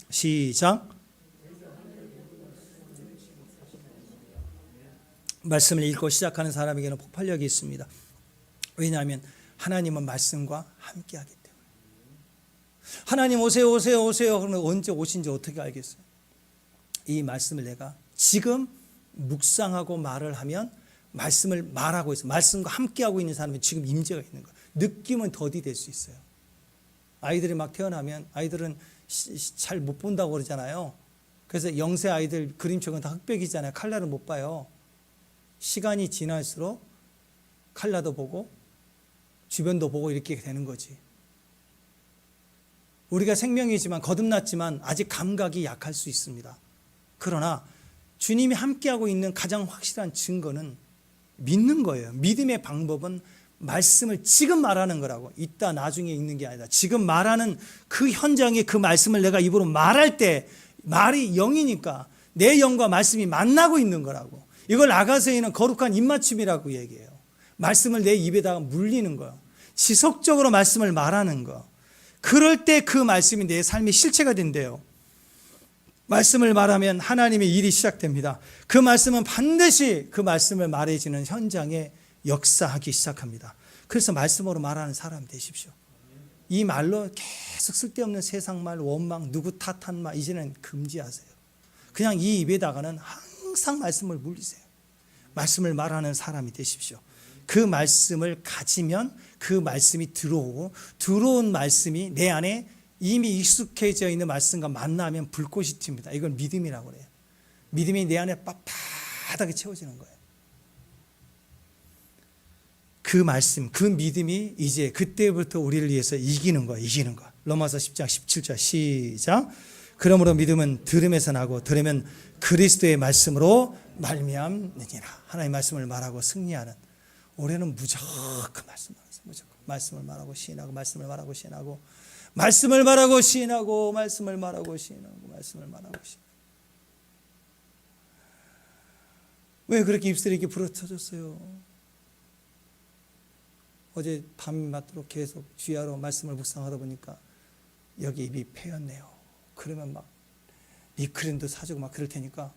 시작. 말씀을 읽고 시작하는 사람에게는 폭발력이 있습니다. 왜냐하면 하나님은 말씀과 함께하기 때문에. 하나님 오세요 오세요 오세요 그러면 언제 오신지 어떻게 알겠어요? 이 말씀을 내가 지금 묵상하고 말을 하면 말씀을 말하고 있어요. 말씀과 함께하고 있는 사람은 지금 임재가 있는 거예요. 느낌은 더디 될 수 있어요. 아이들이 막 태어나면 아이들은 잘 못 본다고 그러잖아요. 그래서 영세 아이들 그림책은 다 흑백이잖아요. 칼라를 못 봐요. 시간이 지날수록 칼라도 보고 주변도 보고 이렇게 되는 거지. 우리가 생명이지만 거듭났지만 아직 감각이 약할 수 있습니다. 그러나 주님이 함께하고 있는 가장 확실한 증거는 믿는 거예요. 믿음의 방법은 말씀을 지금 말하는 거라고. 이따 나중에 읽는 게 아니라 지금 말하는 그 현장에 그 말씀을 내가 입으로 말할 때 말이 영이니까 내 영과 말씀이 만나고 있는 거라고. 이걸 아가서에는 거룩한 입맞춤이라고 얘기해요. 말씀을 내 입에다가 물리는 거예요. 지속적으로 말씀을 말하는 거. 그럴 때 그 말씀이 내 삶의 실체가 된대요. 말씀을 말하면 하나님의 일이 시작됩니다. 그 말씀은 반드시 그 말씀을 말해지는 현장에 역사하기 시작합니다. 그래서 말씀으로 말하는 사람 되십시오. 이 말로 계속 쓸데없는 세상 말, 원망, 누구 탓한 말 이제는 금지하세요. 그냥 이 입에다가는 항상 말씀을 물리세요. 말씀을 말하는 사람이 되십시오. 그 말씀을 가지면 그 말씀이 들어오고 들어온 말씀이 내 안에 이미 익숙해져 있는 말씀과 만나면 불꽃이 튑니다. 이걸 믿음이라고 그래요. 믿음이 내 안에 빳빳하게 채워지는 거예요. 그 말씀, 그 믿음이 이제 그때부터 우리를 위해서 이기는 거예요. 이기는 거. 로마서 10장 17절 시작. 그러므로 믿음은 들음에서 나고 들으면 그리스도의 말씀으로 말미암느니라. 하나님의 말씀을 말하고 승리하는. 올해는 무조건 말씀을 하세요. 무조건 말씀을 말하고 시인하고 말씀을 말하고 시인하고 말씀을 말하고 시인하고 말씀을 말하고 시인하고 말씀을 말하고 시인하고. 왜 그렇게 입술이 이렇게 부러져졌어요? 어제 밤이 맞도록 계속 주야로 말씀을 묵상하다 보니까 여기 입이 패였네요. 그러면 막 니크림도 사주고 막 그럴 테니까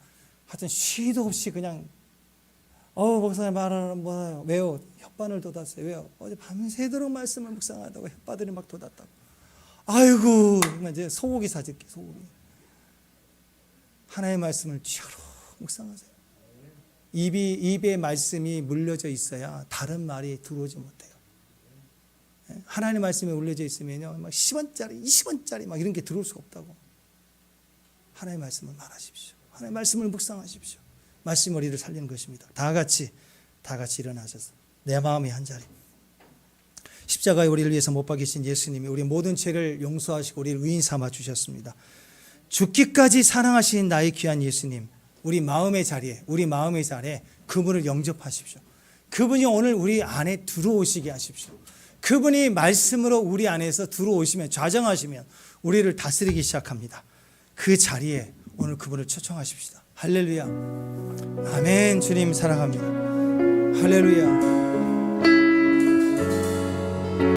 하여튼 쉬도 없이 그냥 목사님 말하는 뭐예요? 왜요? 혓바늘 돋았어요. 왜요? 어제 밤새도록 말씀을 묵상하다가 혓바늘이 막 돋았다고. 아이고 이제 소고기 사줄게. 소고기. 하나님의 말씀을 주야로 묵상하세요. 입에 말씀이 물려져 있어야 다른 말이 들어오지 못해요. 하나님의 말씀이 물려져 있으면요, 막 10원짜리, 20원짜리 막 이런 게 들어올 수가 없다고. 하나님의 말씀을 말하십시오. 하나님의 말씀을 묵상하십시오. 말씀 우리를 살리는 것입니다. 다 같이 일어나셔서 내 마음의 한 자리. 십자가에 우리를 위해서 못 박이신 예수님이 우리 모든 죄를 용서하시고 우리를 의인 삼아 주셨습니다. 죽기까지 사랑하신 나의 귀한 예수님, 우리 마음의 자리에 그분을 영접하십시오. 그분이 오늘 우리 안에 들어오시게 하십시오. 그분이 말씀으로 우리 안에서 들어오시면, 좌정하시면 우리를 다스리기 시작합니다. 그 자리에 오늘 그분을 초청하십시다. 할렐루야. 아멘. 주님 사랑합니다. 할렐루야.